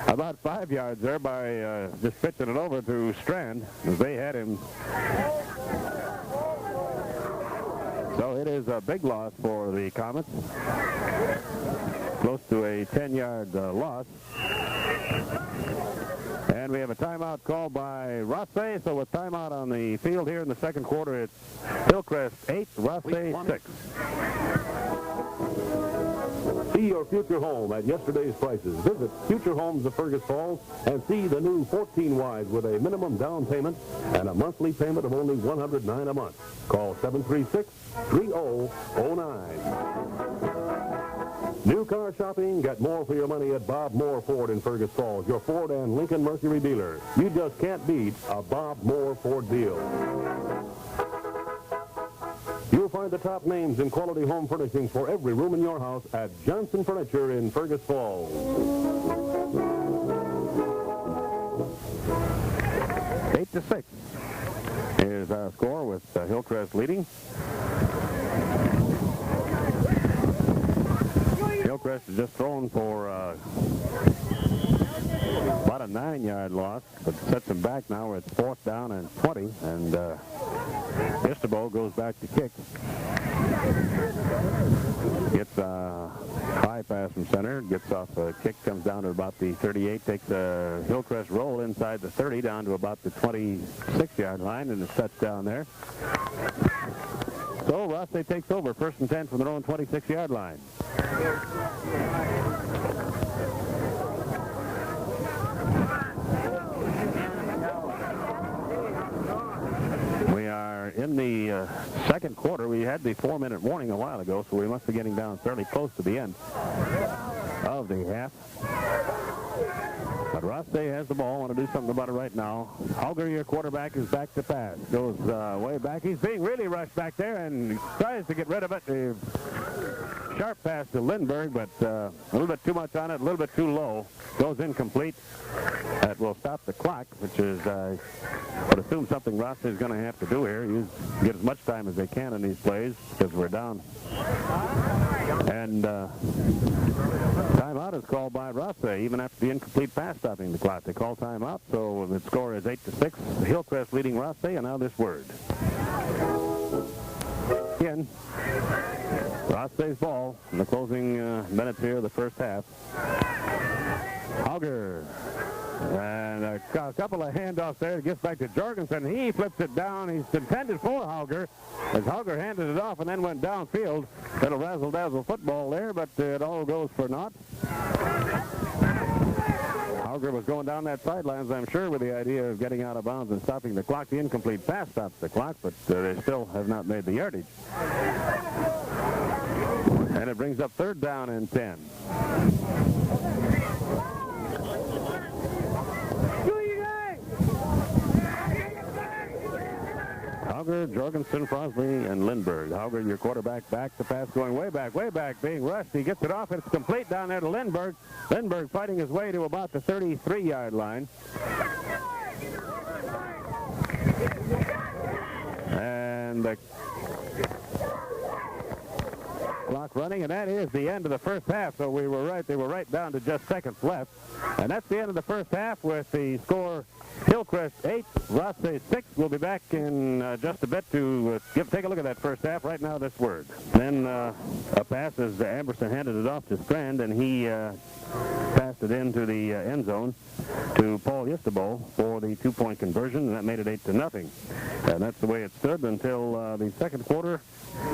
about 5 yards there by just pitching it over to Strand, as they had him. So it is a big loss for the Comets. Close to a 10-yard loss. And we have a timeout called by Rothsay. So with timeout on the field here in the 2nd quarter, it's Hillcrest 8, Rothsay 6. See your future home at yesterday's prices. Visit Future Homes of Fergus Falls and see the new 14 wides with a minimum down payment and a monthly payment of only $109 a month. Call 736-3009. New car shopping? Get more for your money at Bob Moore Ford in Fergus Falls, your Ford and Lincoln Mercury dealer. You just can't beat a Bob Moore Ford deal. You'll find the top names in quality home furnishings for every room in your house at Johnson Furniture in Fergus Falls. 8-6 is our score with Hillcrest leading. Hillcrest is just thrown for about a 9-yard loss, but sets them back now where it's 4th down and 20, and Istabo goes back to kick. Gets a high pass from center, gets off a kick, comes down to about the 38, takes a Hillcrest roll inside the 30 down to about the 26-yard line, and it's touchdown there. So Rothsay takes over, 1st and 10 from their own 26-yard line. We are in the second quarter. We had the 4-minute warning a while ago, so we must be getting down fairly close to the end of the half. But Rothsay has the ball. Want to do something about it right now. Hauger, your quarterback, is back to pass. Goes way back. He's being really rushed back there and tries to get rid of it. Sharp pass to Lindbergh, but a little bit too much on it, a little bit too low. Goes incomplete. That will stop the clock, which is, I would assume, something Rothsay is going to have to do here. Get as much time as they can in these plays because we're down. And timeout is called by Rothsay, even after the incomplete pass stopping the clock. They call timeout, so the score is 8-6. Hillcrest leading Rothsay, and now this word. Again, Rothsay's ball in the closing minutes here of the first half. Hauger. And a couple of handoffs there. It gets back to Jorgensen. He flips it down. He's intended for Hauger. As Hauger handed it off and then went downfield. Little razzle-dazzle football there, but it all goes for naught. Hauger was going down that sidelines, I'm sure, with the idea of getting out of bounds and stopping the clock. The incomplete pass stops the clock, but they still have not made the yardage. And it brings up 3rd down and 10. Hauger, Jorgensen, Crosby, and Lindbergh. Hauger, your quarterback, back to pass, going way back, being rushed. He gets it off. It's complete down there to Lindbergh. Lindbergh fighting his way to about the 33-yard line. And the clock running, and that is the end of the first half. So we were right. They were right down to just seconds left. And that's the end of the first half with the score Hillcrest 8, Rothsay 6. We'll be back in just a bit to take a look at that first half. Right now, this word. Then a pass as Amberson handed it off to Strand, and he passed it into the end zone to Paul Istabo for the 2-point conversion, and that made it 8-0. And that's the way it stood until the second quarter,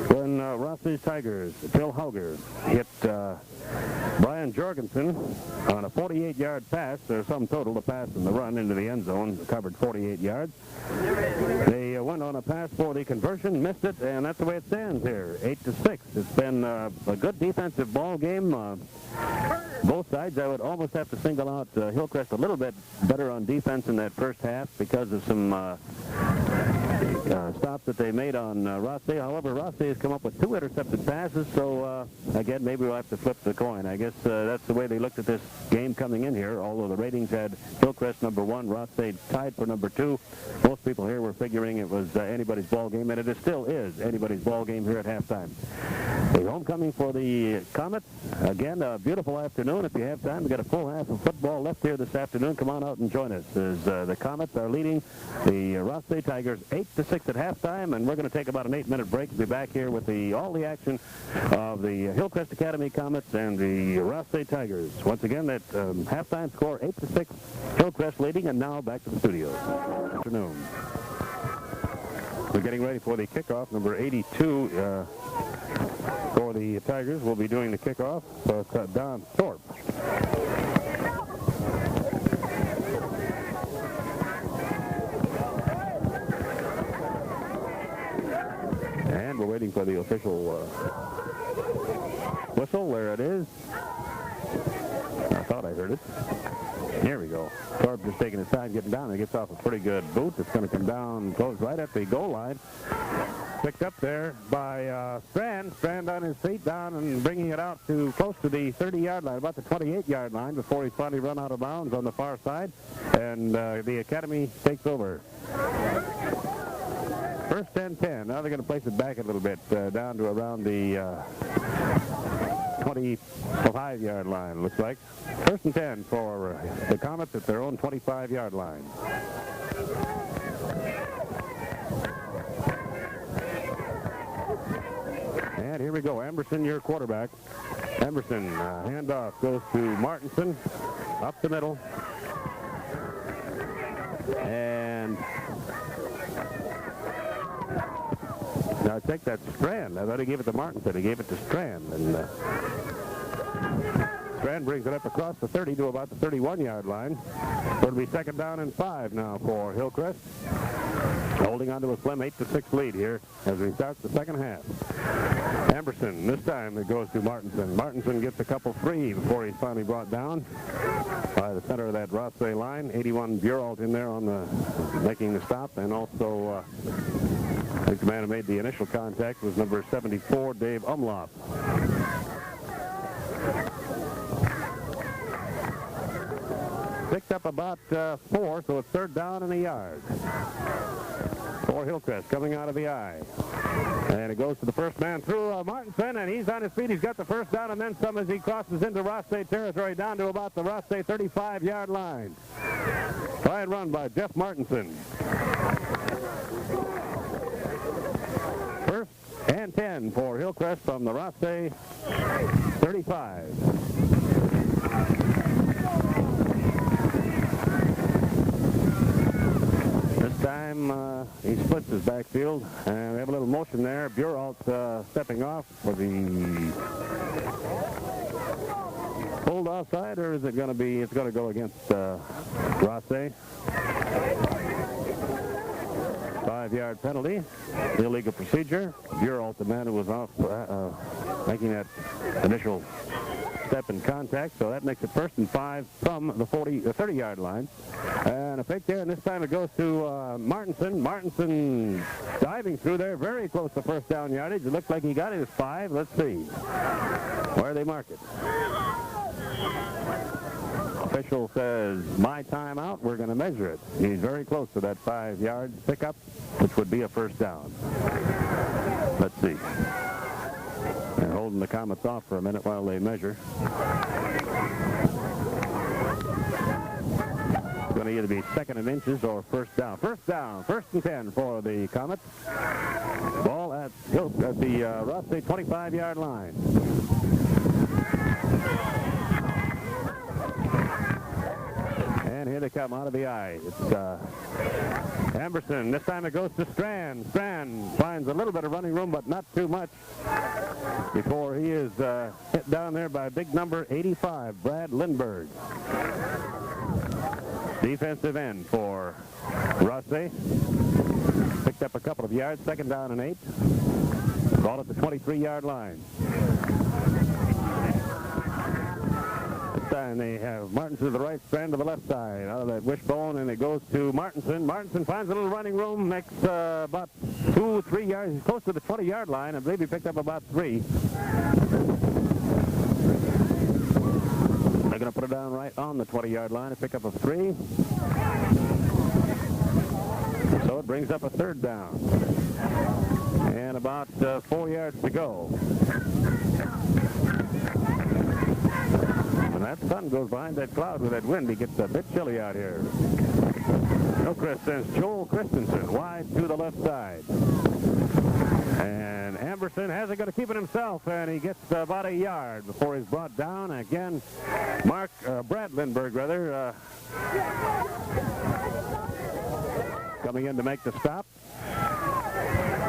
when Rothsay Tigers, Phil Hauger, hit Brian Jorgensen on a 48-yard pass, or sum total, the pass and the run into the end zone, covered 48 yards. They went on a pass for the conversion, missed it, and that's the way it stands here, 8-6. It's been a good defensive ball game. Both sides, I would almost have to single out Hillcrest a little bit better on defense in that first half because of some stops that they made on Rothsay. However, Rothsay has come up with 2 intercepted passes, so again, maybe we'll have to flip the coin. I guess that's the way they looked at this game coming in here, although the ratings had Hillcrest number 1, Rothsay tied for number 2. Most people here were figuring it was anybody's ball game, and it still is anybody's ball game here at halftime. The homecoming for the Comets. Again, a beautiful afternoon. If you have time, we've got a full half of football left here this afternoon. Come on out and join us as the Comets are leading the Rothsay Tigers 8-6 at halftime, and we're going to take about an 8-minute break. We'll be back here with all the action of the Hillcrest Academy Comets and the Rothsay Tigers. Once again, that halftime score 8-6, Hillcrest leading, and now back to the studios. Afternoon. We're getting ready for the kickoff. Number 82 for the Tigers will be doing the kickoff. So it's Don Thorpe. And we're waiting for the official whistle. There it is. I thought I heard it. Here we go. Thorpe just taking his time getting down. He gets off a pretty good boot. It's going to come down, goes right at the goal line. Picked up there by Strand. Strand on his feet down and bringing it out to close to the 30-yard line, about the 28-yard line before he's finally run out of bounds on the far side. And the Academy takes over. First and 10. Now they're going to place it back a little bit down to around the 25-yard line, looks like. 1st and 10 for the Comets at their own 25-yard line. And here we go. Emberson, your quarterback. Emberson, handoff goes to Martinson, up the middle. And now take that Strand. I thought he gave it to Martinson. He gave it to Strand. And Strand brings it up across the 30 to about the 31-yard line. So it'll be 2nd down and 5 now for Hillcrest. Holding on to a slim 8-6 lead here as we start the second half. Emberson, this time it goes to Martinson. Martinson gets a couple free before he's finally brought down by the center of that Rothsay line. 81 Buralt in there on the making the stop, and also I think the man who made the initial contact was number 74, Dave Umlauf. Picked up about 4, so it's 3rd down and a yard for Hillcrest coming out of the I. And it goes to the first man through Martinson, and he's on his feet. He's got the 1st down and then some as he crosses into Rothsay territory down to about the Rothsay 35-yard line. Try and run by Jeff Martinson. 1st and 10 for Hillcrest from the Rothsay 35. This time he splits his backfield, and we have a little motion there. Buralt stepping off for the pulled offside, or is it going to be? It's going to go against Rothsay. 5-yard penalty, illegal procedure. Buralt, the man who was off making that initial step in contact, so that makes it 1st and 5 from the 30-yard line. And a fake there, and this time it goes to Martinson. Martinson diving through there, very close to 1st down yardage. It looks like he got his 5. Let's see where they mark it. Official says, my timeout, we're going to measure it. He's very close to that 5-yard pickup, which would be a 1st down. Let's see. They're holding the Comets off for a minute while they measure. It's going to either be 2nd and inches or 1st down. 1st down, 1st and 10 for the Comets. Ball at the Rothsay 25-yard line. And here they come out of the I. It's Emberson. This time it goes to Strand. Strand finds a little bit of running room, but not too much, before he is hit down there by big number 85, Brad Lindbergh. Defensive end for Rothsay. Picked up a couple of yards, 2nd down and 8. Ball at the 23-yard line. And they have Martinson to the right, Strand to the left side out of that wishbone, and it goes to Martinson. Martinson finds a little running room, makes about 2-3 yards. He's close to the 20-yard line. I believe he picked up about 3. They're going to put it down right on the 20-yard line, a pickup of 3. So it brings up a 3rd down. And about 4 yards to go. When that sun goes behind that cloud with that wind, it gets a bit chilly out here. Hillcrest sends Joel Christensen wide to the left side. And Emberson hasn't got to keep it himself, and he gets about a yard before he's brought down. Again, Brad Lindbergh, rather, coming in to make the stop.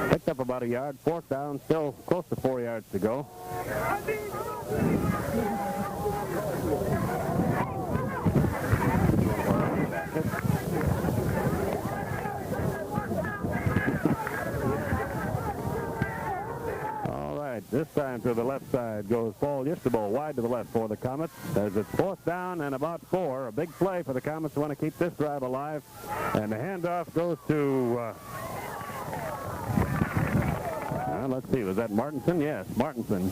Picked up about a yard, 4th down, still close to 4 yards to go. All right, this time to the left side goes Paul Yistable, wide to the left for the Comets, as it's 4th down and about 4. A big play for the Comets who want to keep this drive alive. And the handoff goes to, let's see, was that Martinson? Yes, Martinson.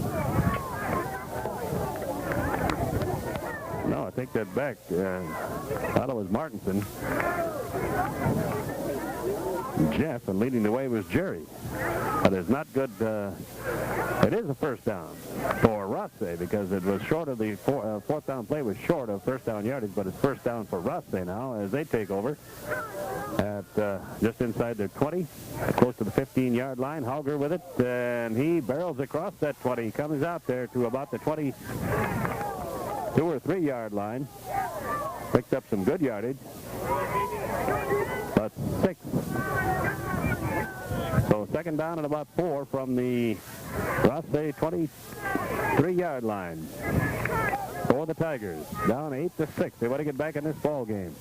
No, I take that back. I thought it was Martinson. Jeff, and leading the way was Jerry. But it's not good. It is a first down for Rothsay because it was short of the fourth down play was short of first down yardage, but it's first down for Rothsay now as they take over at just inside their 20, close to the 15-yard line. Hauger with it, and he barrels across that 20. Comes out there to about the 22 or 3-yard line. Picked up some good yardage, but 6. So second down and about 4 from the Rothsay 23-yard line for the Tigers. Down 8-6. They want to get back in this ball game.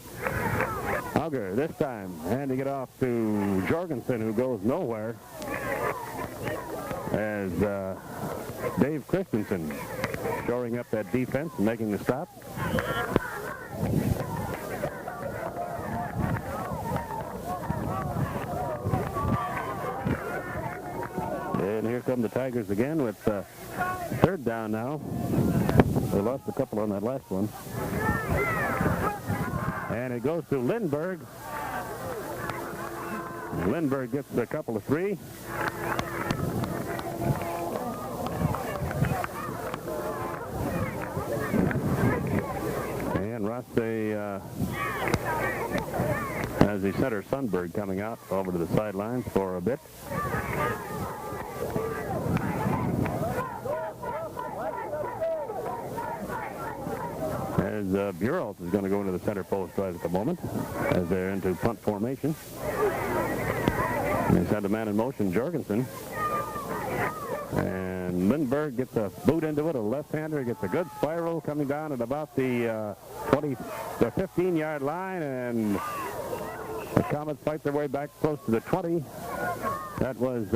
Hauger this time handing it off to Jorgensen, who goes nowhere, as Dave Christensen shoring up that defense and making the stop. And here come the Tigers again with third down now. They lost a couple on that last one. And it goes to Lindbergh. Lindbergh gets a couple of 3. And Rothsay has the center Sundberg coming out over to the sidelines for a bit. As Buralt is going to go into the center post right at the moment as they're into punt formation. He's had the man in motion, Jorgensen. And Lindbergh gets a boot into it, a left-hander, gets a good spiral coming down at about the 15-yard line, and the Comets fight their way back close to the 20. That was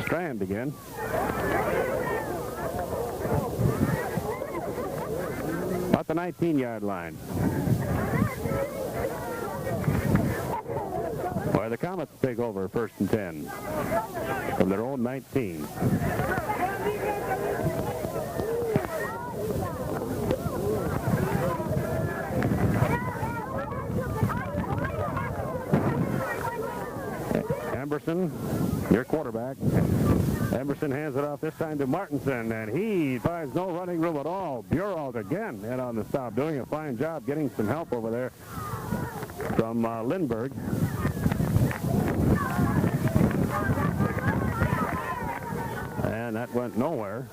Strand again. About the 19-yard line. Where the Comets take over first and 10 from their own 19. Emberson, your quarterback. Emberson hands it off this time to Martinson, and he finds no running room at all. Buralt again in on the stop, doing a fine job getting some help over there from Lindbergh. And that went nowhere.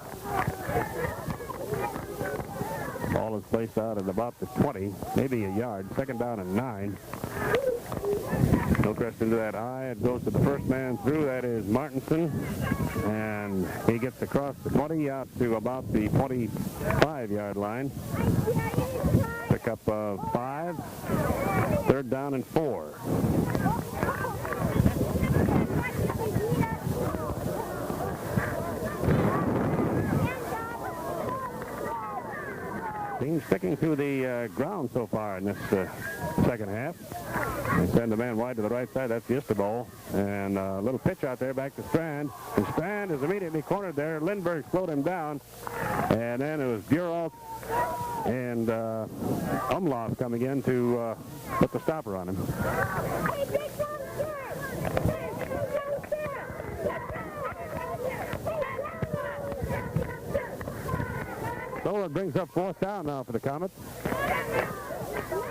Ball is placed out at about the 20, maybe a yard. Second down and 9. Hillcrest into that eye. It goes to the first man through. That is Martinson. And he gets across the 20 out to about the 25-yard line. Pick up 5. Third down and 4. Team sticking to the ground so far in this second half. They send the man wide to the right side. That's Yesterbol. And a little pitch out there back to Strand. And Strand is immediately cornered there. Lindbergh slowed him down. And then it was Buralt and Umlauf coming in to put the stopper on him. So it brings up fourth down now for the Comets.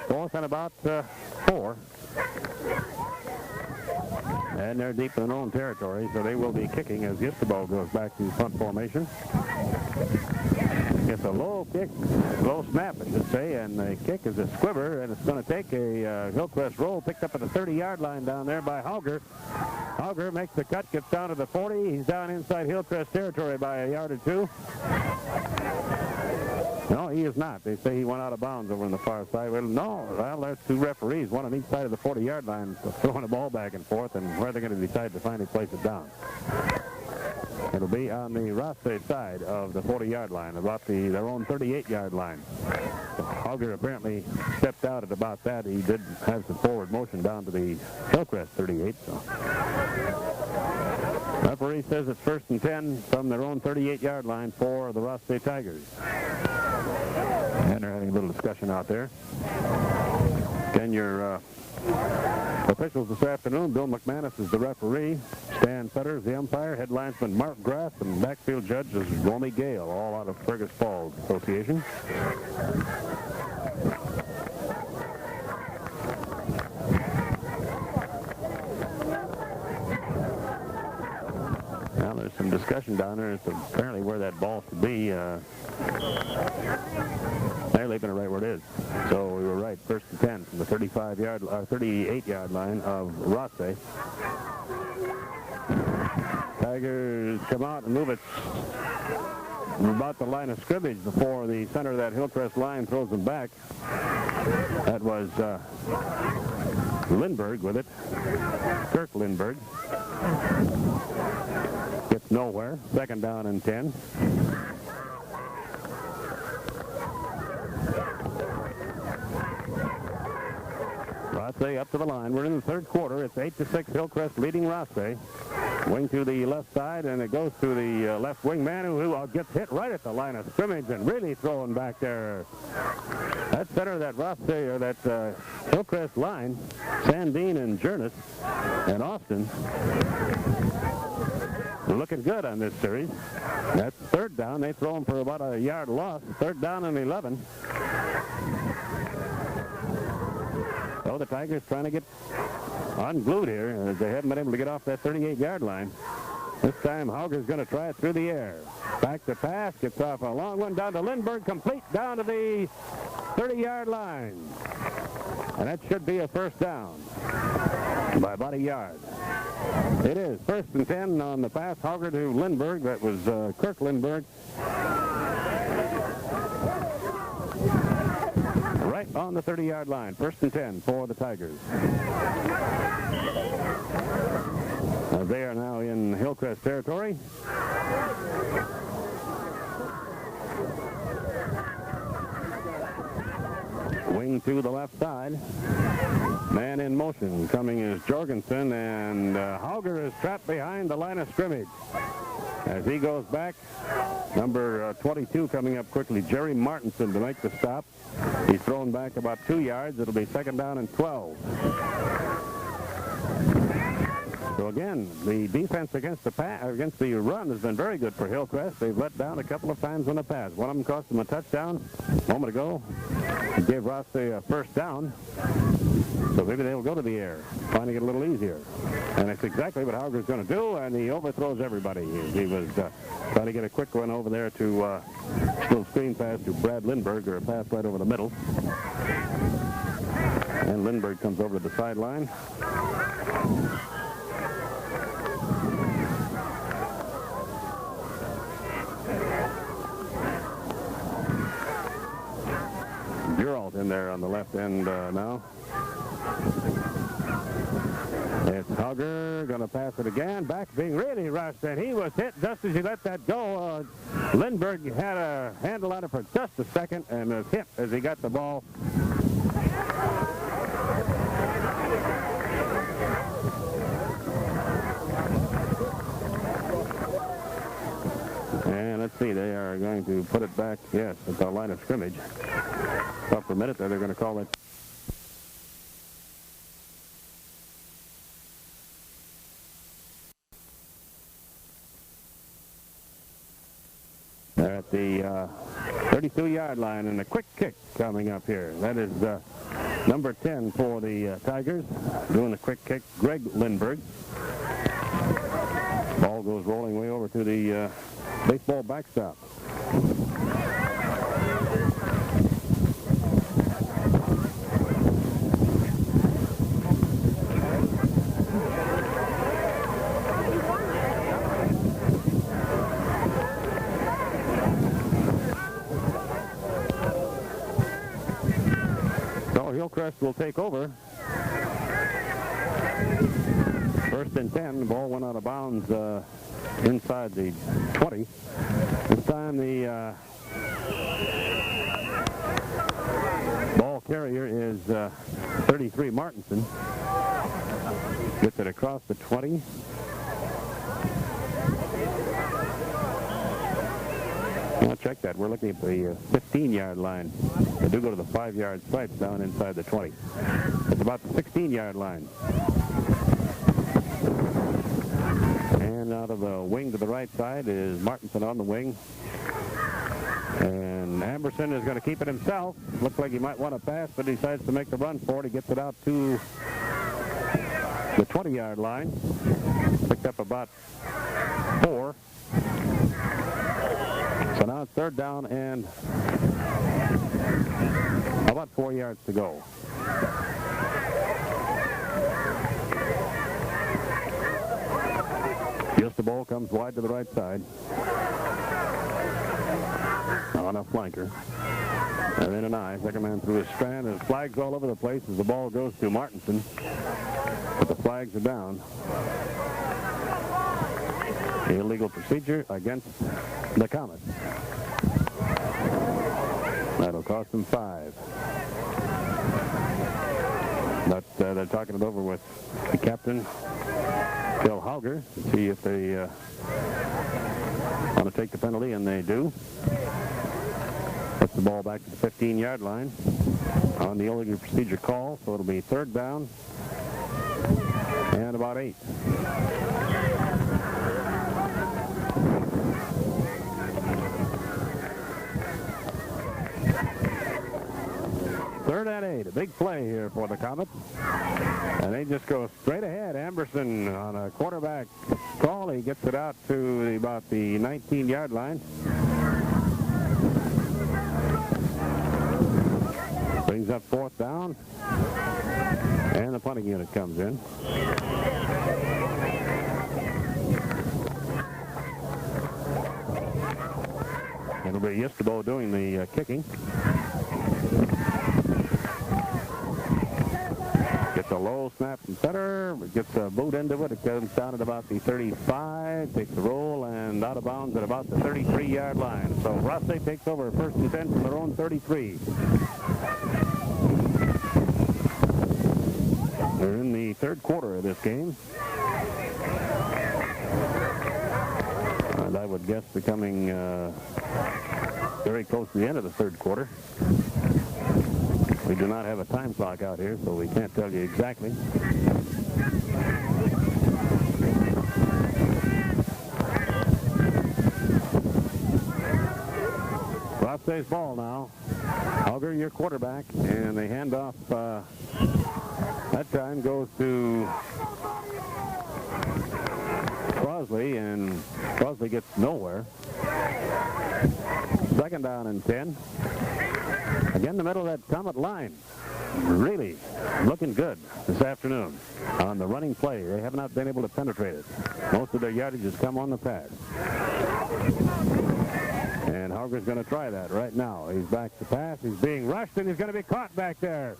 Fourth and about 4. And they're deep in their own territory, so they will be kicking as Yesterbol goes back to punt formation. It's a low kick, low snap, I should say, and the kick is a squibber, and it's going to take a Hillcrest roll picked up at the 30-yard line down there by Hauger. Hauger makes the cut, gets down to the 40. He's down inside Hillcrest territory by a yard or 2. No, he is not. They say he went out of bounds over on the far side. Well, no, well, there's 2 referees, one on each side of the 40-yard line, throwing the ball back and forth, and where they're going to decide to finally place it down. It'll be on the Rothsay side of the 40-yard line, about their own 38-yard line. Hauger apparently stepped out at about that. He did have some forward motion down to the Hillcrest 38. So. Referee says it's first and 10 from their own 38-yard line for the Rothsay Tigers. And they're having a little discussion out there. Again, your Officials this afternoon, Bill McManus is the referee, Stan Fetters the umpire, head linesman Mark Graff, and backfield judge is Romy Gale, all out of Fergus Falls Association. Now there's some discussion down there as to apparently where that ball should be. They're leaving it right where it is. So we were right, 1st and 10 from the 38-yard line of Rothsay. Tigers come out and move it about the line of scrimmage before the center of that Hillcrest line throws them back. That was Lindbergh with it. Kirk Lindbergh. Gets nowhere. 2nd down and 10. Rothsay up to the line. We're in the 3rd quarter. It's 8-6. Hillcrest leading Rothsay. Wing to the left side, and it goes to the left wing man who gets hit right at the line of scrimmage and really throwing back there. That center of that Rothsay, or that Hillcrest line, Sandine and Jernus and Austin, they're looking good on this series. That's 3rd down. They throw them for about a yard loss. 3rd down and 11. So the Tigers trying to get unglued here, as they haven't been able to get off that 38-yard line. This time Hauger's going to try it through the air. Back to pass, gets off a long one down to Lindbergh, complete down to the 30-yard line. And that should be a 1st down by about a yard. It is 1st and 10 on the pass. Hauger to Lindbergh. That was Kirk Lindbergh. Right on the 30-yard line. 1st and 10 for the Tigers. They are now in Hillcrest territory. Wing to the left side. Man in motion. Coming is Jorgensen, and Hauger is trapped behind the line of scrimmage. As he goes back, number 22 coming up quickly, Jerry Martinson, to make the stop. He's thrown back about 2 yards. It'll be 2nd down and 12. So again, the defense against the run has been very good for Hillcrest. They've let down a couple of times on the pass. One of them cost them a touchdown a moment ago. It gave Rothsay a 1st down. So maybe they'll go to the air, finding it a little easier. And that's exactly what Hauger's going to do, and he overthrows everybody. He was trying to get a quick one over there to still screen pass to Brad Lindbergh, or a pass right over the middle. And Lindbergh comes over to the sideline. Buralt in there on the left end now. It's Hauger going to pass it again. Back being really rushed, and he was hit just as he let that go. Lindbergh had a handle on it for just a second and was hit as he got the ball. And let's see, they are going to put it back, yes, at the line of scrimmage. Well, for a minute there, they're going to call it. They're at the 32-yard line, and a quick kick coming up here. That is number 10 for the Tigers. Doing a quick kick, Greg Lindbergh. Ball goes rolling way over to the baseball backstop. Hillcrest will take over. 1st and 10. The ball went out of bounds inside the 20. This time the ball carrier is 33 Martinson. Gets it across the 20. I'll check that. We're looking at the 15-yard line. They do go to the 5-yard stripes down inside the 20. It's about the 16-yard line. And out of the wing to the right side is Martinson on the wing. And Amberson is going to keep it himself. Looks like he might want to pass, but decides to make the run for it. He gets it out to the 20-yard line. Picked up about 4. So now it's third down and about 4 yards to go. Just the ball comes wide to the right side on a flanker. And then an eye. Second man through his strand. And flags all over the place as the ball goes to Martinson. But the flags are down. Illegal procedure against the Comets. That'll cost them 5. But they're talking it over with the captain, Phil Hauger, to see if they want to take the penalty, and they do. Puts the ball back to the 15-yard line on the illegal procedure call, so it'll be third down and about 8. Third and 8, a big play here for the Comets. And they just go straight ahead. Amberson on a quarterback call. He gets it out to about the 19-yard line. Brings up fourth down. And the punting unit comes in. It'll be Yestabo doing the kicking. Gets a low snap from center, gets a boot into it. It comes down at about the 35, takes a roll, and out of bounds at about the 33-yard line. So Rothsay takes over first and 10 from their own 33. They're in the third quarter of this game. And I would guess becoming very close to the end of the third quarter. We do not have a time clock out here, so we can't tell you exactly. Rothsay's ball now. Auger, your quarterback, and the handoff that time goes to Crosley, and Crosley gets nowhere. Second down and 10. Again, the middle of that Comet line really looking good this afternoon on the running play. They have not been able to penetrate it. Most of their yardage has come on the pass. And Hauger's going to try that right now. He's back to pass. He's being rushed, and he's going to be caught back there.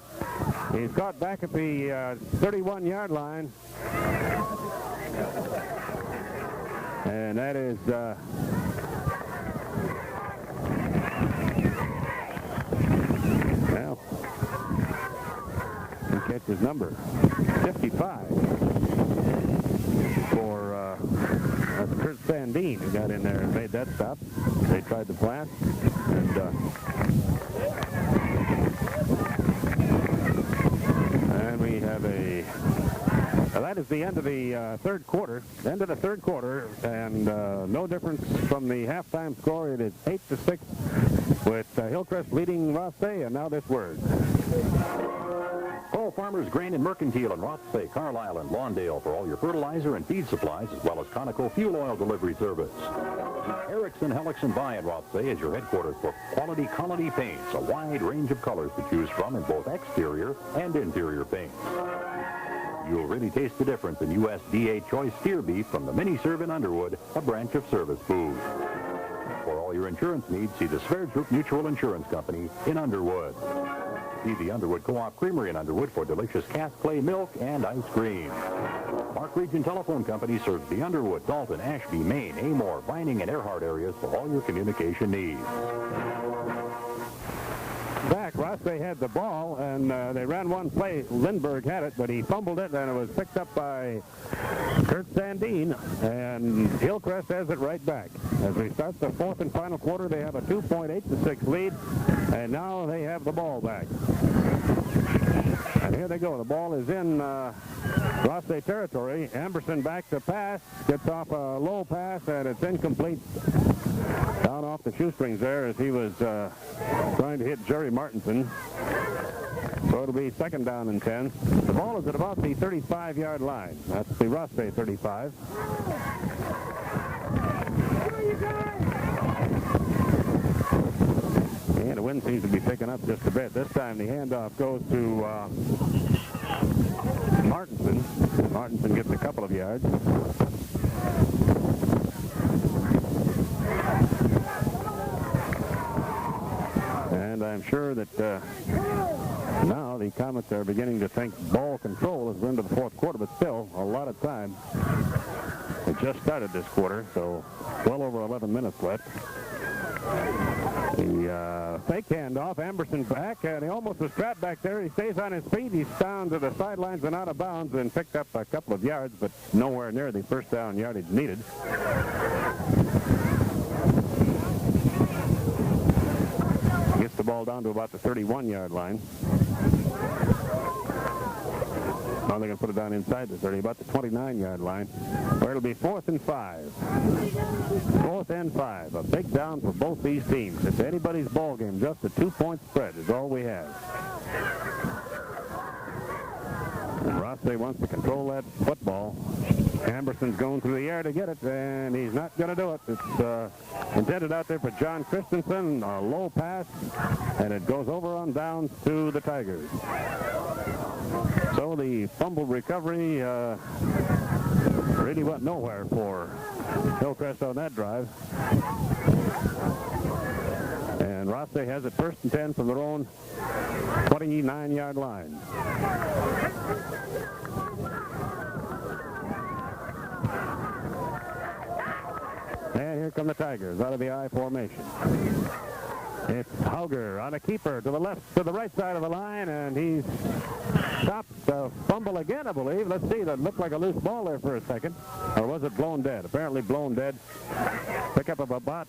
He's caught back at the 31-yard line. And that is... well, he catches number 55 for that's Kurt Sandine, who got in there and made that stop. They tried the pass, and we have a... that is the end of the third quarter. End of the third quarter, and no difference from the halftime score. It is 8-6 with Hillcrest leading Rothsay, and now this word. Paul Farmers Grain and Mercantile in Rothsay, Carlisle, and Lawndale for all your fertilizer and feed supplies, as well as Conoco fuel oil delivery service. Erickson, Hellickson Buy in Rothsay is your headquarters for quality colony paints, a wide range of colors to choose from in both exterior and interior paints. You'll really taste the difference in USDA choice steer beef from the mini-serve in Underwood, a branch of Service Food. For all your insurance needs, see the Sverdrup Mutual Insurance Company in Underwood. See the Underwood Co-op Creamery in Underwood for delicious cast clay milk and ice cream. Park Region Telephone Company serves the Underwood, Dalton, Ashby, Maine, Amor, Vining, and Earhart areas for all your communication needs. Back, Rothsay had the ball, and they ran one play. Lindbergh had it, but he fumbled it, and it was picked up by Kurt Sandine, and Hillcrest has it right back. As we start the fourth and final quarter, they have a 2.8-6 lead, and now they have the ball back. And here they go. The ball is in Rothsay territory. Amberson back to pass, gets off a low pass, and it's incomplete. Down off the shoestrings there as he was trying to hit Jerry Martinson. So it'll be second down and 10. The ball is at about the 35-yard line. That's the Rothsay 35. And the wind seems to be picking up just a bit. This time the handoff goes to Martinson. Martinson gets a couple of yards. And I'm sure that now the Comets are beginning to think ball control as we're into the fourth quarter, but still a lot of time. It just started this quarter, so well over 11 minutes left. The fake handoff, Amberson back, and he almost was trapped back there. He stays on his feet. He's down to the sidelines and out of bounds and picked up a couple of yards, but nowhere near the first down yardage needed. Gets the ball down to about the 31-yard line. Now they're going to put it down inside the 30, about the 29-yard line, where it'll be 4th and 5. 4th and 5. A big down for both these teams. It's anybody's ball game. Just a 2-point spread is all we have. And Rothsay wants to control that football. Amberson's going through the air to get it, and he's not going to do it. It's intended out there for John Christensen. A low pass, and it goes over on downs to the Tigers. So the fumble recovery really went nowhere for Hillcrest on that drive. And Rothsay has it 1st and 10 from their own 29-yard line. And here come the Tigers out of the I formation. It's Hauger on a keeper to the left, to the right side of the line, and he's stopped the fumble again, I believe. Let's see, that looked like a loose ball there for a second. Or was it blown dead? Apparently blown dead. Pick up of about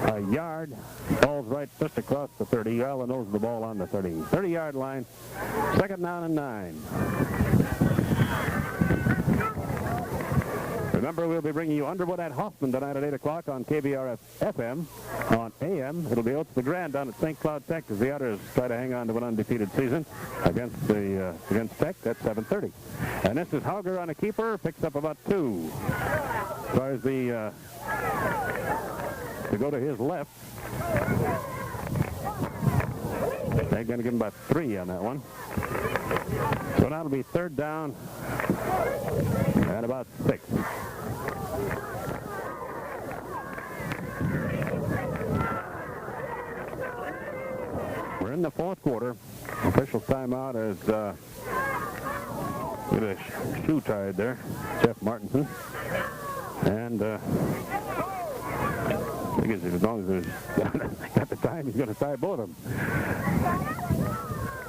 a yard. Ball's right just across the 30. Allen knows the ball on the 30-yard line. 2nd down and 9. Remember, we'll be bringing you Underwood at Hoffman tonight at 8 o'clock on KBRF FM. On AM, it'll be Oates the Grand down at St. Cloud Tech as the Otters try to hang on to an undefeated season against Tech. That's 7:30. And this is Hauger on a keeper, picks up about 2. As far as the to go to his left, they're going to give him about 3 on that one. So now it'll be 3rd down and about 6. We're in the fourth quarter. Official timeout is get a shoe tied there, Jeff Martinson. And I guess as long as there's got the time, he's going to tie both of them.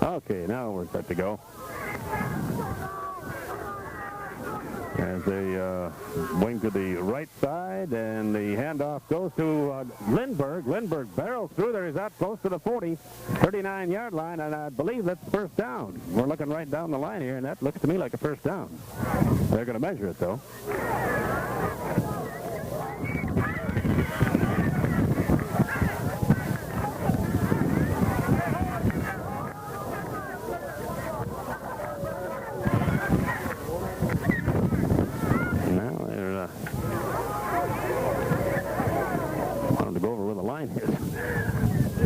Okay, now we're set to go. As they wing to the right side, and the handoff goes to Lindbergh. Lindbergh barrels through there. He's out close to the 40, 39-yard line, and I believe that's first down. We're looking right down the line here, and that looks to me like a first down. They're going to measure it, though.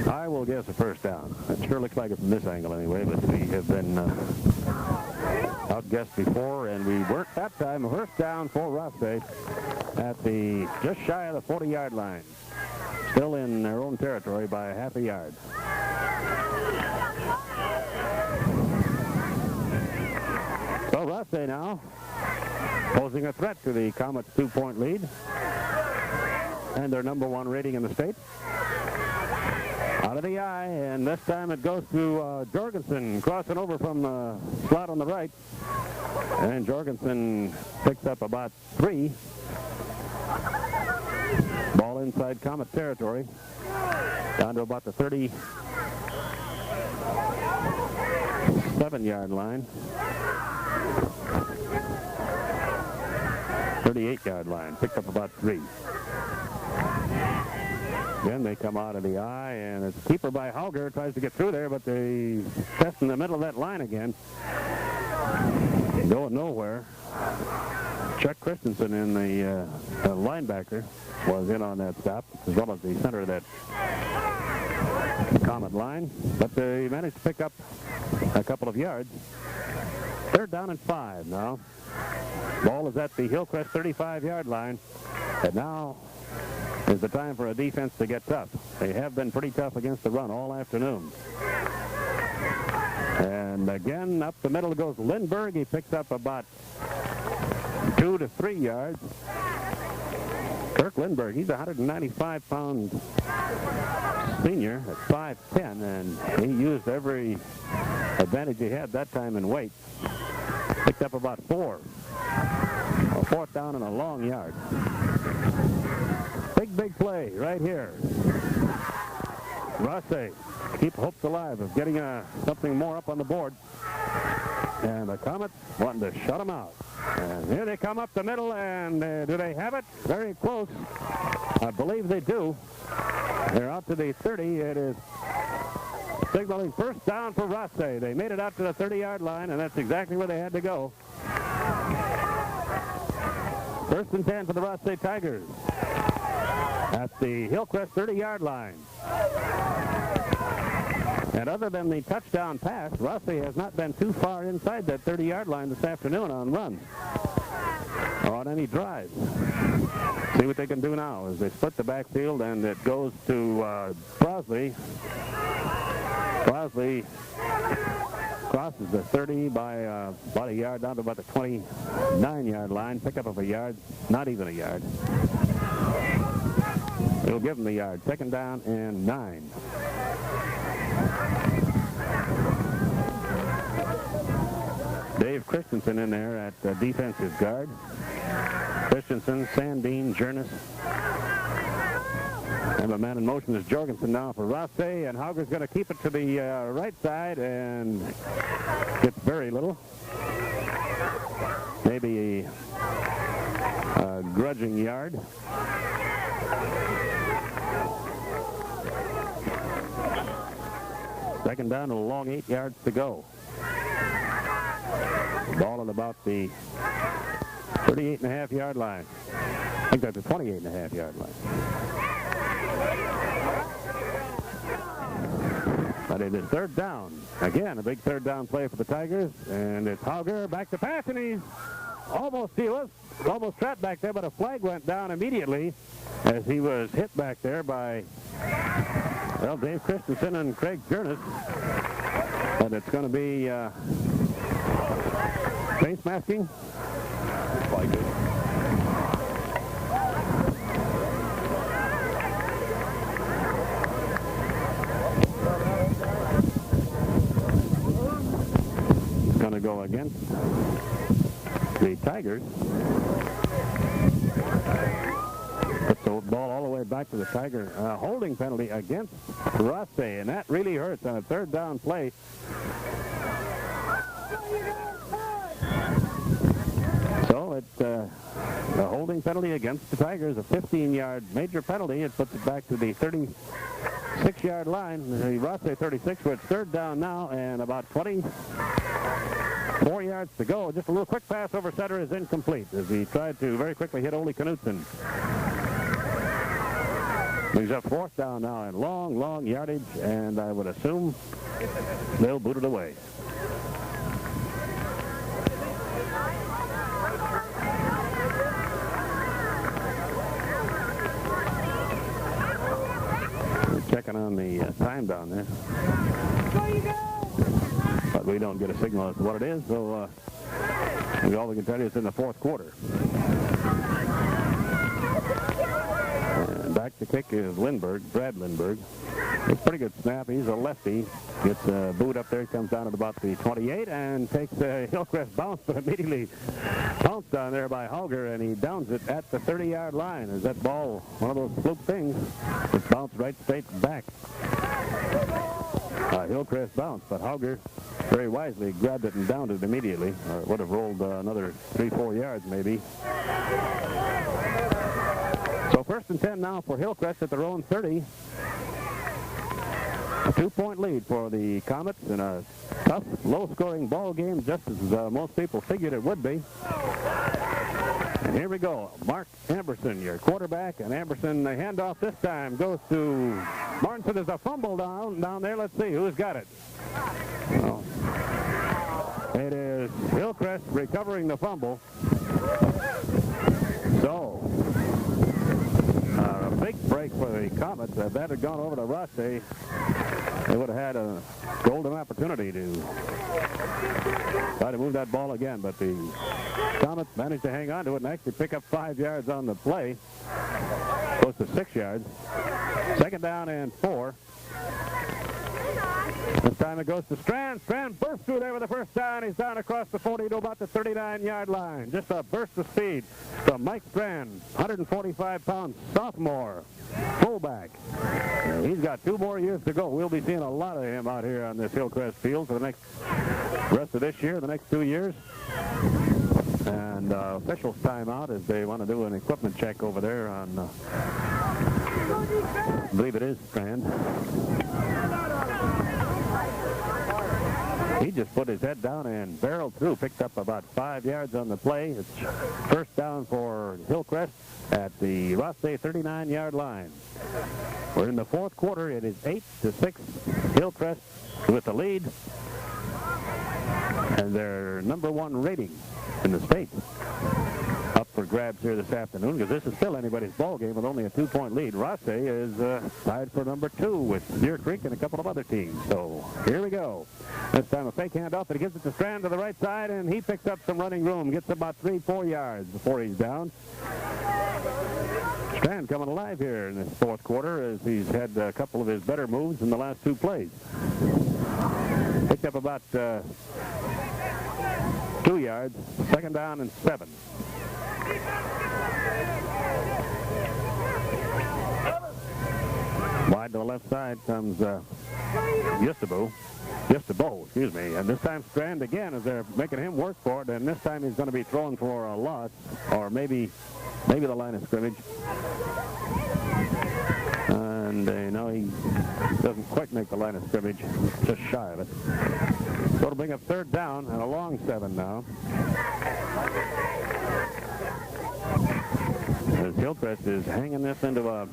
I will guess a first down. It sure looks like it from this angle anyway, but we have been outguessed before, and we weren't that time. A first down for Rothsay at the just shy of the 40-yard line. Still in their own territory by a half a yard. So Rothsay now posing a threat to the Comets' 2-point lead and their #1 rating in the state. Out of the eye, and this time it goes to Jorgensen, crossing over from the slot on the right. And Jorgensen picks up about 3. Ball ball inside Comet territory, down to about the 37-yard line. 38-yard line. Picked up about 3. Then they come out of the eye, and it's keeper by Hauger. Tries to get through there, but they test in the middle of that line again. Going nowhere. Chuck Christensen in the linebacker was in on that stop, as well as the center of that Comet line. But they managed to pick up a couple of yards. 3rd down and 5 now. Ball is at the Hillcrest 35-yard line. And now is the time for a defense to get tough. They have been pretty tough against the run all afternoon. And again, up the middle goes Lindbergh. He picks up about 2 to 3 yards. Kirk Lindbergh, he's a 195-pound senior at 5'10", and he used every advantage he had that time in weight. Picked up about 4. A 4th down and a long yard. Big play right here. Rothsay keep hopes alive of getting something more up on the board. And the Comets wanting to shut them out. And here they come up the middle, and do they have it? Very close. I believe they do. They're out to the 30. It is signaling 1st down for Rothsay. They made it out to the 30-yard line, and that's exactly where they had to go. 1st and 10 for the Rothsay Tigers at the Hillcrest 30-yard line. And other than the touchdown pass, Rothsay has not been too far inside that 30-yard line this afternoon on runs or on any drives. See what they can do now as they split the backfield, and it goes to Crosley. Crosley crosses the 30 by about a yard down to about the 29-yard line. Pickup of a yard, not even a yard. It'll give him the yard. 2nd down and 9. Dave Christensen in there at defensive guard. Christensen, Sandine, Jernis. And the man in motion is Jorgensen now for Rothsay, and Hauger's going to keep it to the right side and gets very little. Maybe a grudging yard. Second down and a long 8 yards to go. Ball at about the 38.5-yard line. I think that's the 28.5-yard line. But it is 3rd down. Again, a big 3rd down play for the Tigers. And it's Hauger back to pass, and he's almost trapped back there, but a flag went down immediately as he was hit back there by, well, Dave Christensen and Craig Jernis. And it's going to be face masking. Like it. It's going to go against the Tigers. Puts the ball all the way back to the Tiger. Holding penalty against Rothsay, and that really hurts on a 3rd down play. So it's a holding penalty against the Tigers, a 15-yard major penalty. It puts it back to the 36-yard line. The Rothsay 36, where it's 3rd down now, and about 24 yards to go. Just a little quick pass over center is incomplete as he tried to very quickly hit Ole Knutson. He's up 4th down now and long yardage, and I would assume they'll boot it away. We're checking on the time down there. But we don't get a signal as to what it is, so all we can tell you is in the 4th quarter. And back to kick is Lindbergh, Brad Lindbergh. It's a pretty good snap. He's a lefty. Gets a boot up there. He comes down at about the 28 and takes a Hillcrest bounce, but immediately pounced on there by Hauger, and he downs it at the 30-yard line. Is that ball one of those fluke things? It bounced right straight back. Hillcrest bounce, but Hauger very wisely grabbed it and downed it immediately, or it would have rolled another 3-4 yards maybe. So 1st and 10 now for Hillcrest at their own 30. A 2-point lead for the Comets in a tough, low-scoring ball game, just as most people figured it would be. And here we go. Mark Amberson, your quarterback, and Amberson, the handoff this time goes to Martinson. There's a fumble down there. Let's see who's got it. Oh. It is Hillcrest recovering the fumble. So, a big break for the Comets. If that had gone over to Rothsay, they would have had a golden opportunity to try to move that ball again, but the Comets managed to hang on to it and actually pick up 5 yards on the play, close to 6 yards. 2nd down and 4. This time it goes to Strand. Strand bursts through there with the first down. He's down across the 40 to about the 39-yard line. Just a burst of speed from Mike Strand, 145-pound sophomore fullback. He's got 2 more years to go. We'll be seeing a lot of him out here on this Hillcrest field for the rest of this year, the next 2 years. And officials time out as they want to do an equipment check over there on, I believe it is Strand. He just put his head down and barreled through, picked up about 5 yards on the play. It's 1st down for Hillcrest at the Rothsay 39-yard line. We're in the 4th quarter. It is 8-6. Hillcrest with the lead. And their #1 rating in the state. Up for grabs here this afternoon, because this is still anybody's ball game with only a 2-point lead. Rothsay is tied for #2 with Deer Creek and a couple of other teams. So here we go. This time a fake handoff, and he gives it to Strand to the right side, and he picks up some running room. Gets about 3-4 yards before he's down. Strand coming alive here in this 4th quarter as he's had a couple of his better moves in the last 2 plays. Picked up about 2 yards. 2nd down and 7. Wide to the left side comes Yestabo, excuse me. And this time Strand again, as they're making him work for it, and this time he's going to be throwing for a loss, or maybe the line of scrimmage. And no, he doesn't quite make the line of scrimmage, just shy of it. So it'll bring up 3rd down and a long 7 now. As Hillcrest is hanging this into a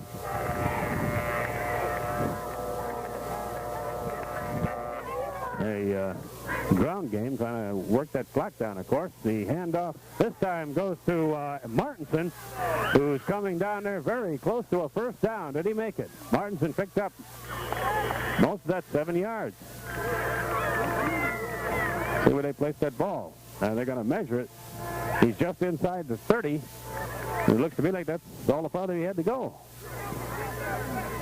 ground game, trying to work that clock down, of course. The handoff this time goes to Martinson, who's coming down there very close to a 1st down. Did he make it? Martinson picked up most of that 7 yards. See where they placed that ball. Now they're going to measure it. He's just inside the 30. It looks to me like that's all the farther he had to go.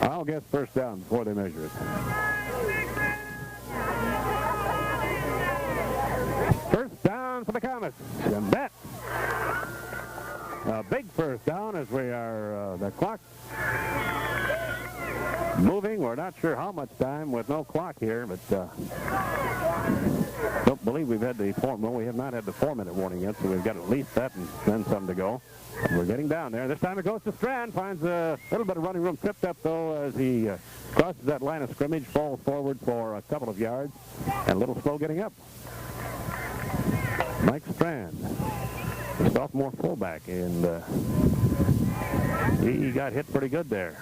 I'll guess 1st down before they measure it. 1st down for the Comets. And that's a big 1st down as we are the clock moving. We're not sure how much time with no clock here, but don't believe we've had the 4. Well, we have not had the 4-minute warning yet, so we've got at least that and then some to go. We're getting down there. This time it goes to Strand. Finds a little bit of running room. Tripped up, though, as he crosses that line of scrimmage. Falls forward for a couple of yards. And a little slow getting up. Mike Strand, the sophomore fullback. And he got hit pretty good there.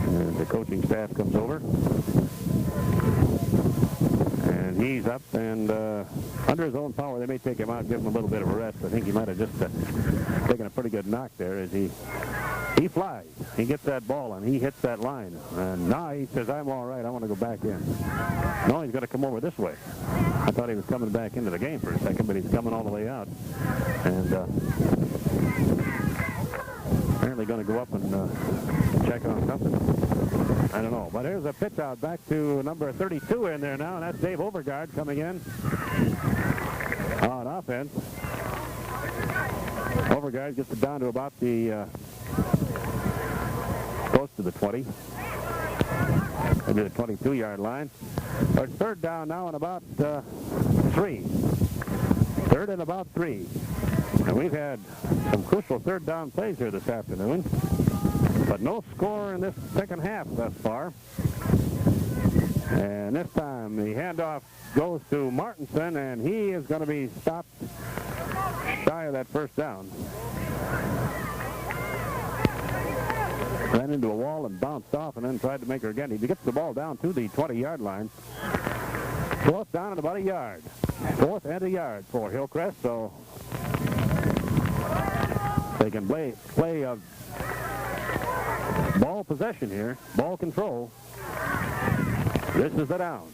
And the coaching staff comes over. And he's up, and under his own power, they may take him out, give him a little bit of a rest. I think he might have just taken a pretty good knock there as he flies. He gets that ball, and he hits that line. And now he says, I'm all right, I want to go back in. No, he's going to come over this way. I thought he was coming back into the game for a second, but he's coming all the way out. And Apparently going to go up and check on something. I don't know. But here's a pitch out back to number 32 in there now, and that's Dave Overgaard coming in on offense. Overgaard gets it down to about the close to the 20. Maybe the 22-yard line. It's third down now and about 3. Third and about 3. And we've had some crucial third down plays here this afternoon, but no score in this second half thus far. And this time the handoff goes to Martinson, and he is going to be stopped shy of that first down. Ran into a wall and bounced off and then tried to make her again. He gets the ball down to the 20-yard line. Fourth down and about a yard. Fourth and a yard for Hillcrest, so they can play a ball possession here, ball control. This is the down.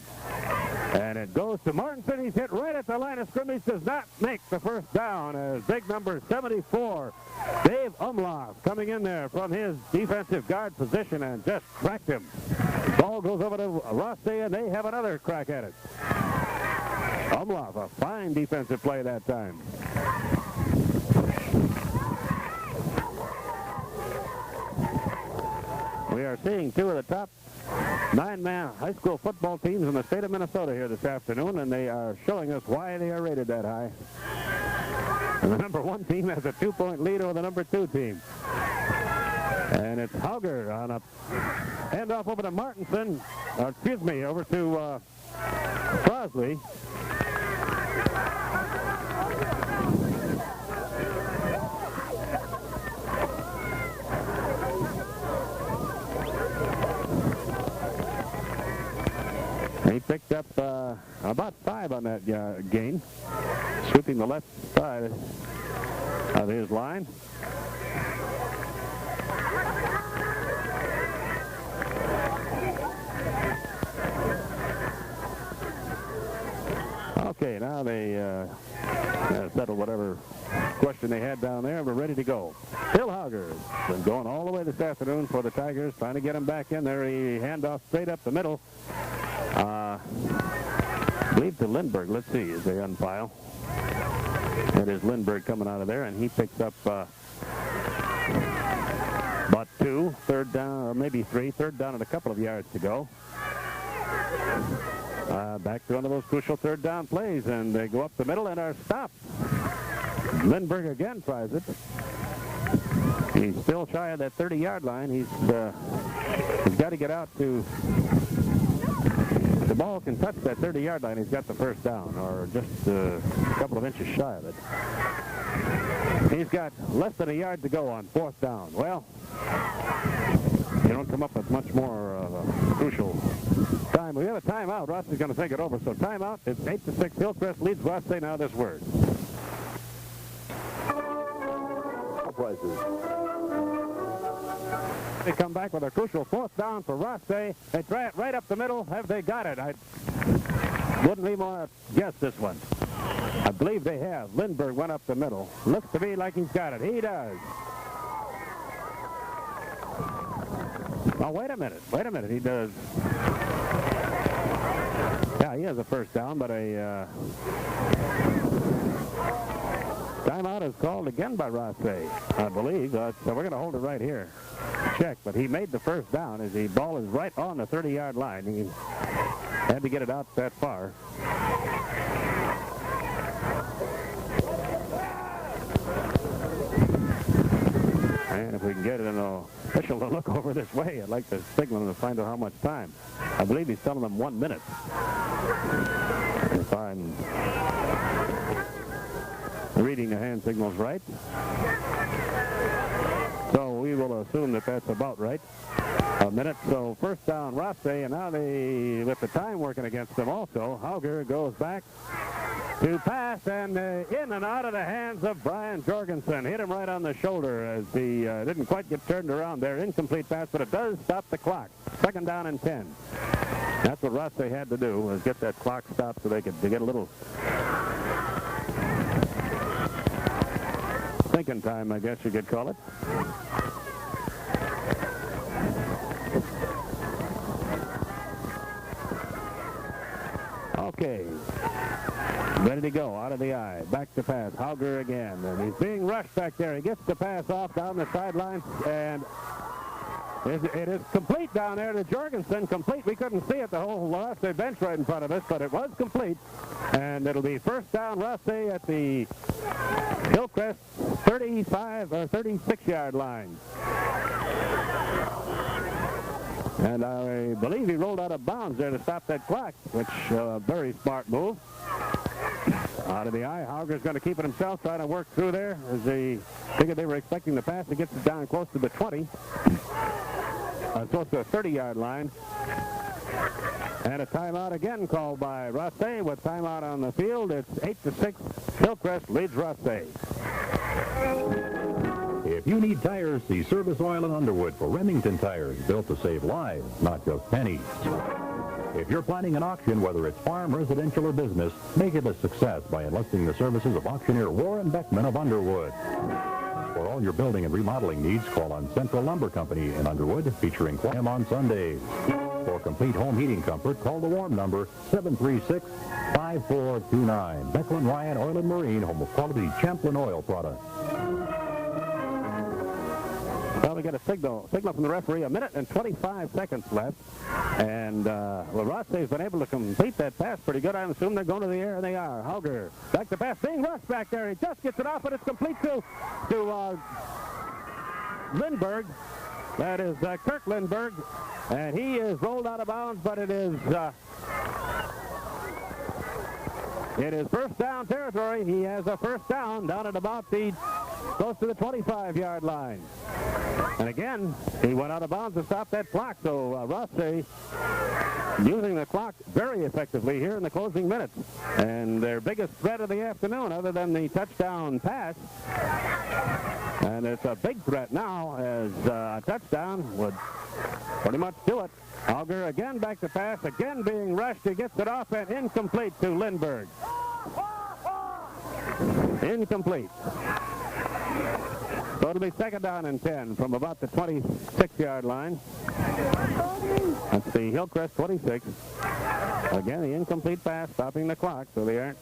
And it goes to Martinson. He's hit right at the line of scrimmage. Does not make the first down as big number 74, Dave Umlauf, coming in there from his defensive guard position and just cracked him. Ball goes over to Rothsay, and they have another crack at it. Umlauf, a fine defensive play that time. We are seeing two of the top 9-man high school football teams in the state of Minnesota here this afternoon, and they are showing us why they are rated that high. And the number 1 team has a 2-point lead over the number 2 team. And it's Hauger on a handoff over to Martinson, over to Crosley. He picked up about 5 on that gain, sweeping the left side of his line. Okay, now they settled whatever question they had down there. We're ready to go. Phil Hauger has been going all the way this afternoon for the Tigers, trying to get him back in there. He handoff straight up the middle. I believe to Lindbergh. Let's see as they unfile. That is Lindbergh coming out of there, and he picks up about 2, third down, or maybe 3, third down and a couple of yards to go. Back to one of those crucial third down plays, and they go up the middle and are stopped. Lindbergh again tries it. He's still shy of that 30-yard line. He's got to get out to... The ball can touch that 30-yard line. He's got the first down, or just a couple of inches shy of it. He's got less than a yard to go on fourth down. Well, you don't come up with much more of a crucial time. We have a timeout. Rothsay's going to think it over. So timeout. It's 8-6. Hillcrest leads Rothsay. Now this word. Prices. They come back with a crucial fourth down for Rothsay. They try it right up the middle. Have they got it? I wouldn't even want to guess this one. I believe they have. Lindbergh went up the middle. Looks to me like he's got it. He does. Oh, wait a minute. Wait a minute. He does. Yeah, he has a first down, but a timeout is called again by Rothsay, I believe. So we're going to hold it right here. Check, but he made the first down as the ball is right on the 30-yard line. He had to get it out that far. And if we can get it in an official to look over this way, I'd like to signal him to find out how much time. I believe he's telling them 1 minute. If I'm reading the hand signals right. So we will assume that that's about right. A minute. So first down Rothsay, and now they, with the time working against them also, Hauger goes back to pass, and in and out of the hands of Brian Jorgensen. Hit him right on the shoulder as he didn't quite get turned around there. Incomplete pass, but it does stop the clock. Second down and 10. That's what Rothsay had to do, was get that clock stopped so they could get a little thinking time, I guess you could call it. Okay. Ready to go, out of the eye. Back to pass. Hauger again. And he's being rushed back there. He gets the pass off down the sidelines, and it is complete down there to Jorgensen. Complete. We couldn't see it. The whole Rothsay bench right in front of us, but it was complete. And it'll be first down Rothsay at the Hillcrest 35 or 36-yard line. And I believe he rolled out of bounds there to stop that clock, which very smart move. Out of the eye, Hauger's going to keep it himself, trying to work through there. As they figured they were expecting the pass, he gets it down close to the 20. Close to the 30-yard line. And a timeout again called by Rothsay. With timeout on the field, it's 8-6. Hillcrest leads Rothsay. If you need tires, see Service Oil in Underwood for Remington tires, built to save lives, not just pennies. If you're planning an auction, whether it's farm, residential, or business, make it a success by enlisting the services of auctioneer Warren Beckman of Underwood. For all your building and remodeling needs, call on Central Lumber Company in Underwood, featuring Quam on Sundays. For complete home heating comfort, call the warm number 736-5429. Becklin Ryan Oil and Marine, home of quality Champlin oil products. Well, we got a signal from the referee. 1 minute and 25 seconds left. And, well, Rothsay's been able to complete that pass pretty good. I assume they're going to the air, and they are. Hauger back to pass, being rushed back there. He just gets it off, but it's complete to Lindbergh. That is Kirk Lindbergh. And he is rolled out of bounds, but it is first down territory. He has a first down at about close to the 25-yard line. And again, he went out of bounds to stop that clock. So Rothsay using the clock very effectively here in the closing minutes. And their biggest threat of the afternoon, other than the touchdown pass. And it's a big threat now, as a touchdown would pretty much do it. Hauger again back to pass, again being rushed. He gets it off and incomplete to Lindbergh. Incomplete. So it'll be second down and 10 from about the 26-yard line. That's the Hillcrest 26. Again, the incomplete pass, stopping the clock, so they aren't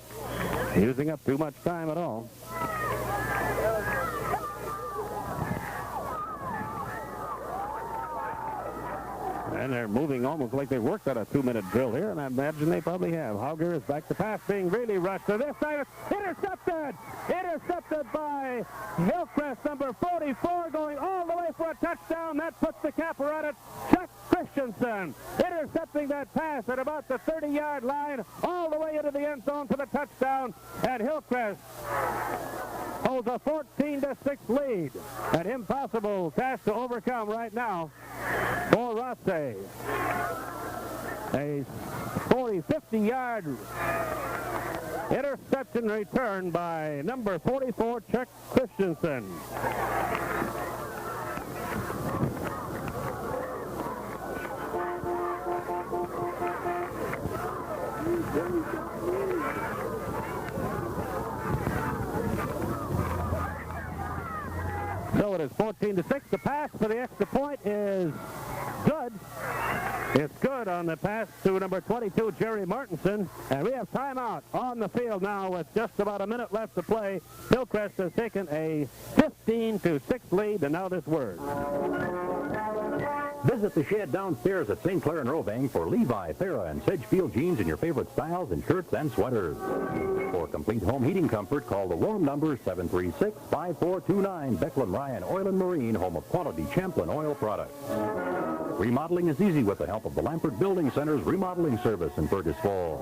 using up too much time at all. And they're moving almost like they've worked on a 2-minute drill here, and I imagine they probably have. Hauger is back to pass, being really rushed. So this time it's intercepted! Intercepted by Hillcrest, number 44, going all the way for a touchdown. That puts the capper on it. Chuck Christensen intercepting that pass at about the 30-yard line, all the way into the end zone for the touchdown. And Hillcrest holds a 14-6 lead. An impossible task to overcome right now for Rothsay. A 50-yard interception return by number 44, Chuck Christensen. So it is 14-6. The pass for the extra point is good. It's good on the pass to number 22, Jerry Martinson. And we have timeout on the field now with just about a minute left to play. Hillcrest has taken a 15-6 lead, and now this word. Visit the shed downstairs at St. Clair and Roving for Levi, Thera, and Sedgefield jeans in your favorite styles in shirts and sweaters. For complete home heating comfort, call the warm number 736-5429. Becklin Ryan Oil and Marine, home of quality Champlin oil products. Remodeling is easy with the help of the Lampert Building Center's remodeling service in Fergus Falls.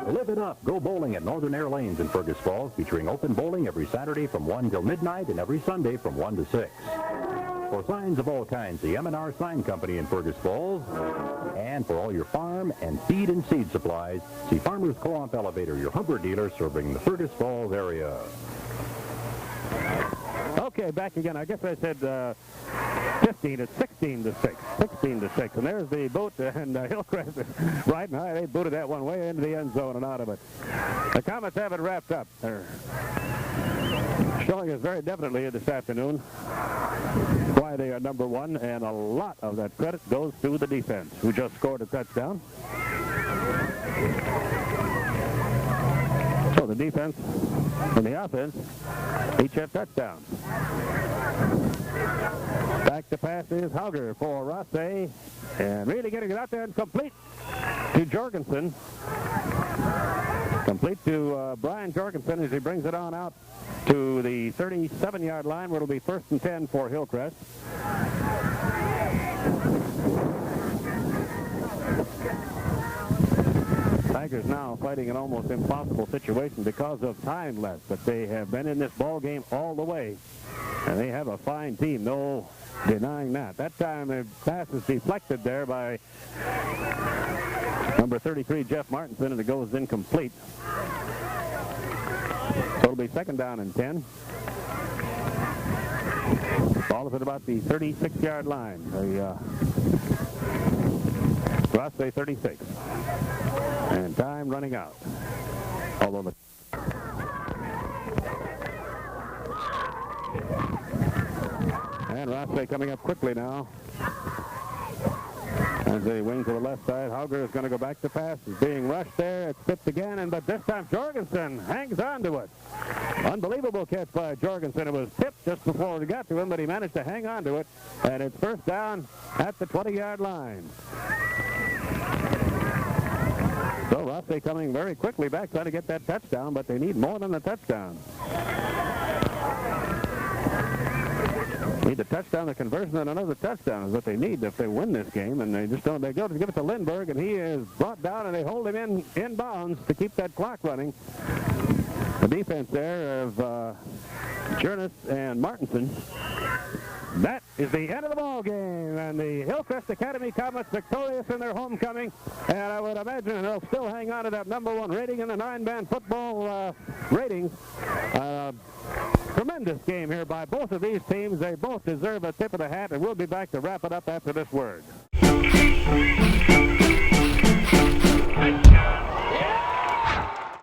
Live it up. Go bowling at Northern Air Lanes in Fergus Falls, featuring open bowling every Saturday from 1 till midnight and every Sunday from 1 to 6. For signs of all kinds, the M&R Sign Company in Fergus Falls. And for all your farm and feed and seed supplies, see Farmers Co-op Elevator, your Hubbard dealer serving the Fergus Falls area. Okay, back again. I guess I said 15. It's 16-6. 16-6. And there's the boot, and Hillcrest right now. They booted that one way into the end zone and out of it. The Comets have it wrapped up. They're showing us very definitely this afternoon why they are number one, and a lot of that credit goes to the defense, who just scored a touchdown. defense and the offense each have touchdowns. Back to pass is Hauger for Rothsay, and really getting it out there and complete to Jorgensen. Complete to Brian Jorgensen as he brings it on out to the 37-yard line, where it'll be 1st and 10 for Hillcrest. Tigers now fighting an almost impossible situation because of time left, but they have been in this ball game all the way, and they have a fine team, no denying that. That time the pass is deflected there by number 33, Jeff Martinson, and it goes incomplete. So it'll be 2nd down and 10. Ball is at about the 36-yard line. The Rothsay 36. And time running out. Although the and Rothsay coming up quickly now. As they wing to the left side, Hauger is going to go back to pass. Is being rushed there. It's tipped again, but this time Jorgensen hangs on to it. Unbelievable catch by Jorgensen. It was tipped just before it got to him, but he managed to hang on to it. And it's 1st down at the 20-yard line. So Rothsay coming very quickly back trying to get that touchdown, but they need more than a touchdown. Need a touchdown, the conversion, and another touchdown is what they need if they win this game. And they just don't. They go to give it to Lindbergh, and he is brought down, and they hold him in bounds to keep that clock running. The defense there of Jernus and Martinson. That is the end of the ball game, and the Hillcrest Academy Comets victorious in their homecoming. And I would imagine they'll still hang on to that #1 rating in the 9-band football ratings. Tremendous game here by both of these teams. They both deserve a tip of the hat, and we'll be back to wrap it up after this word.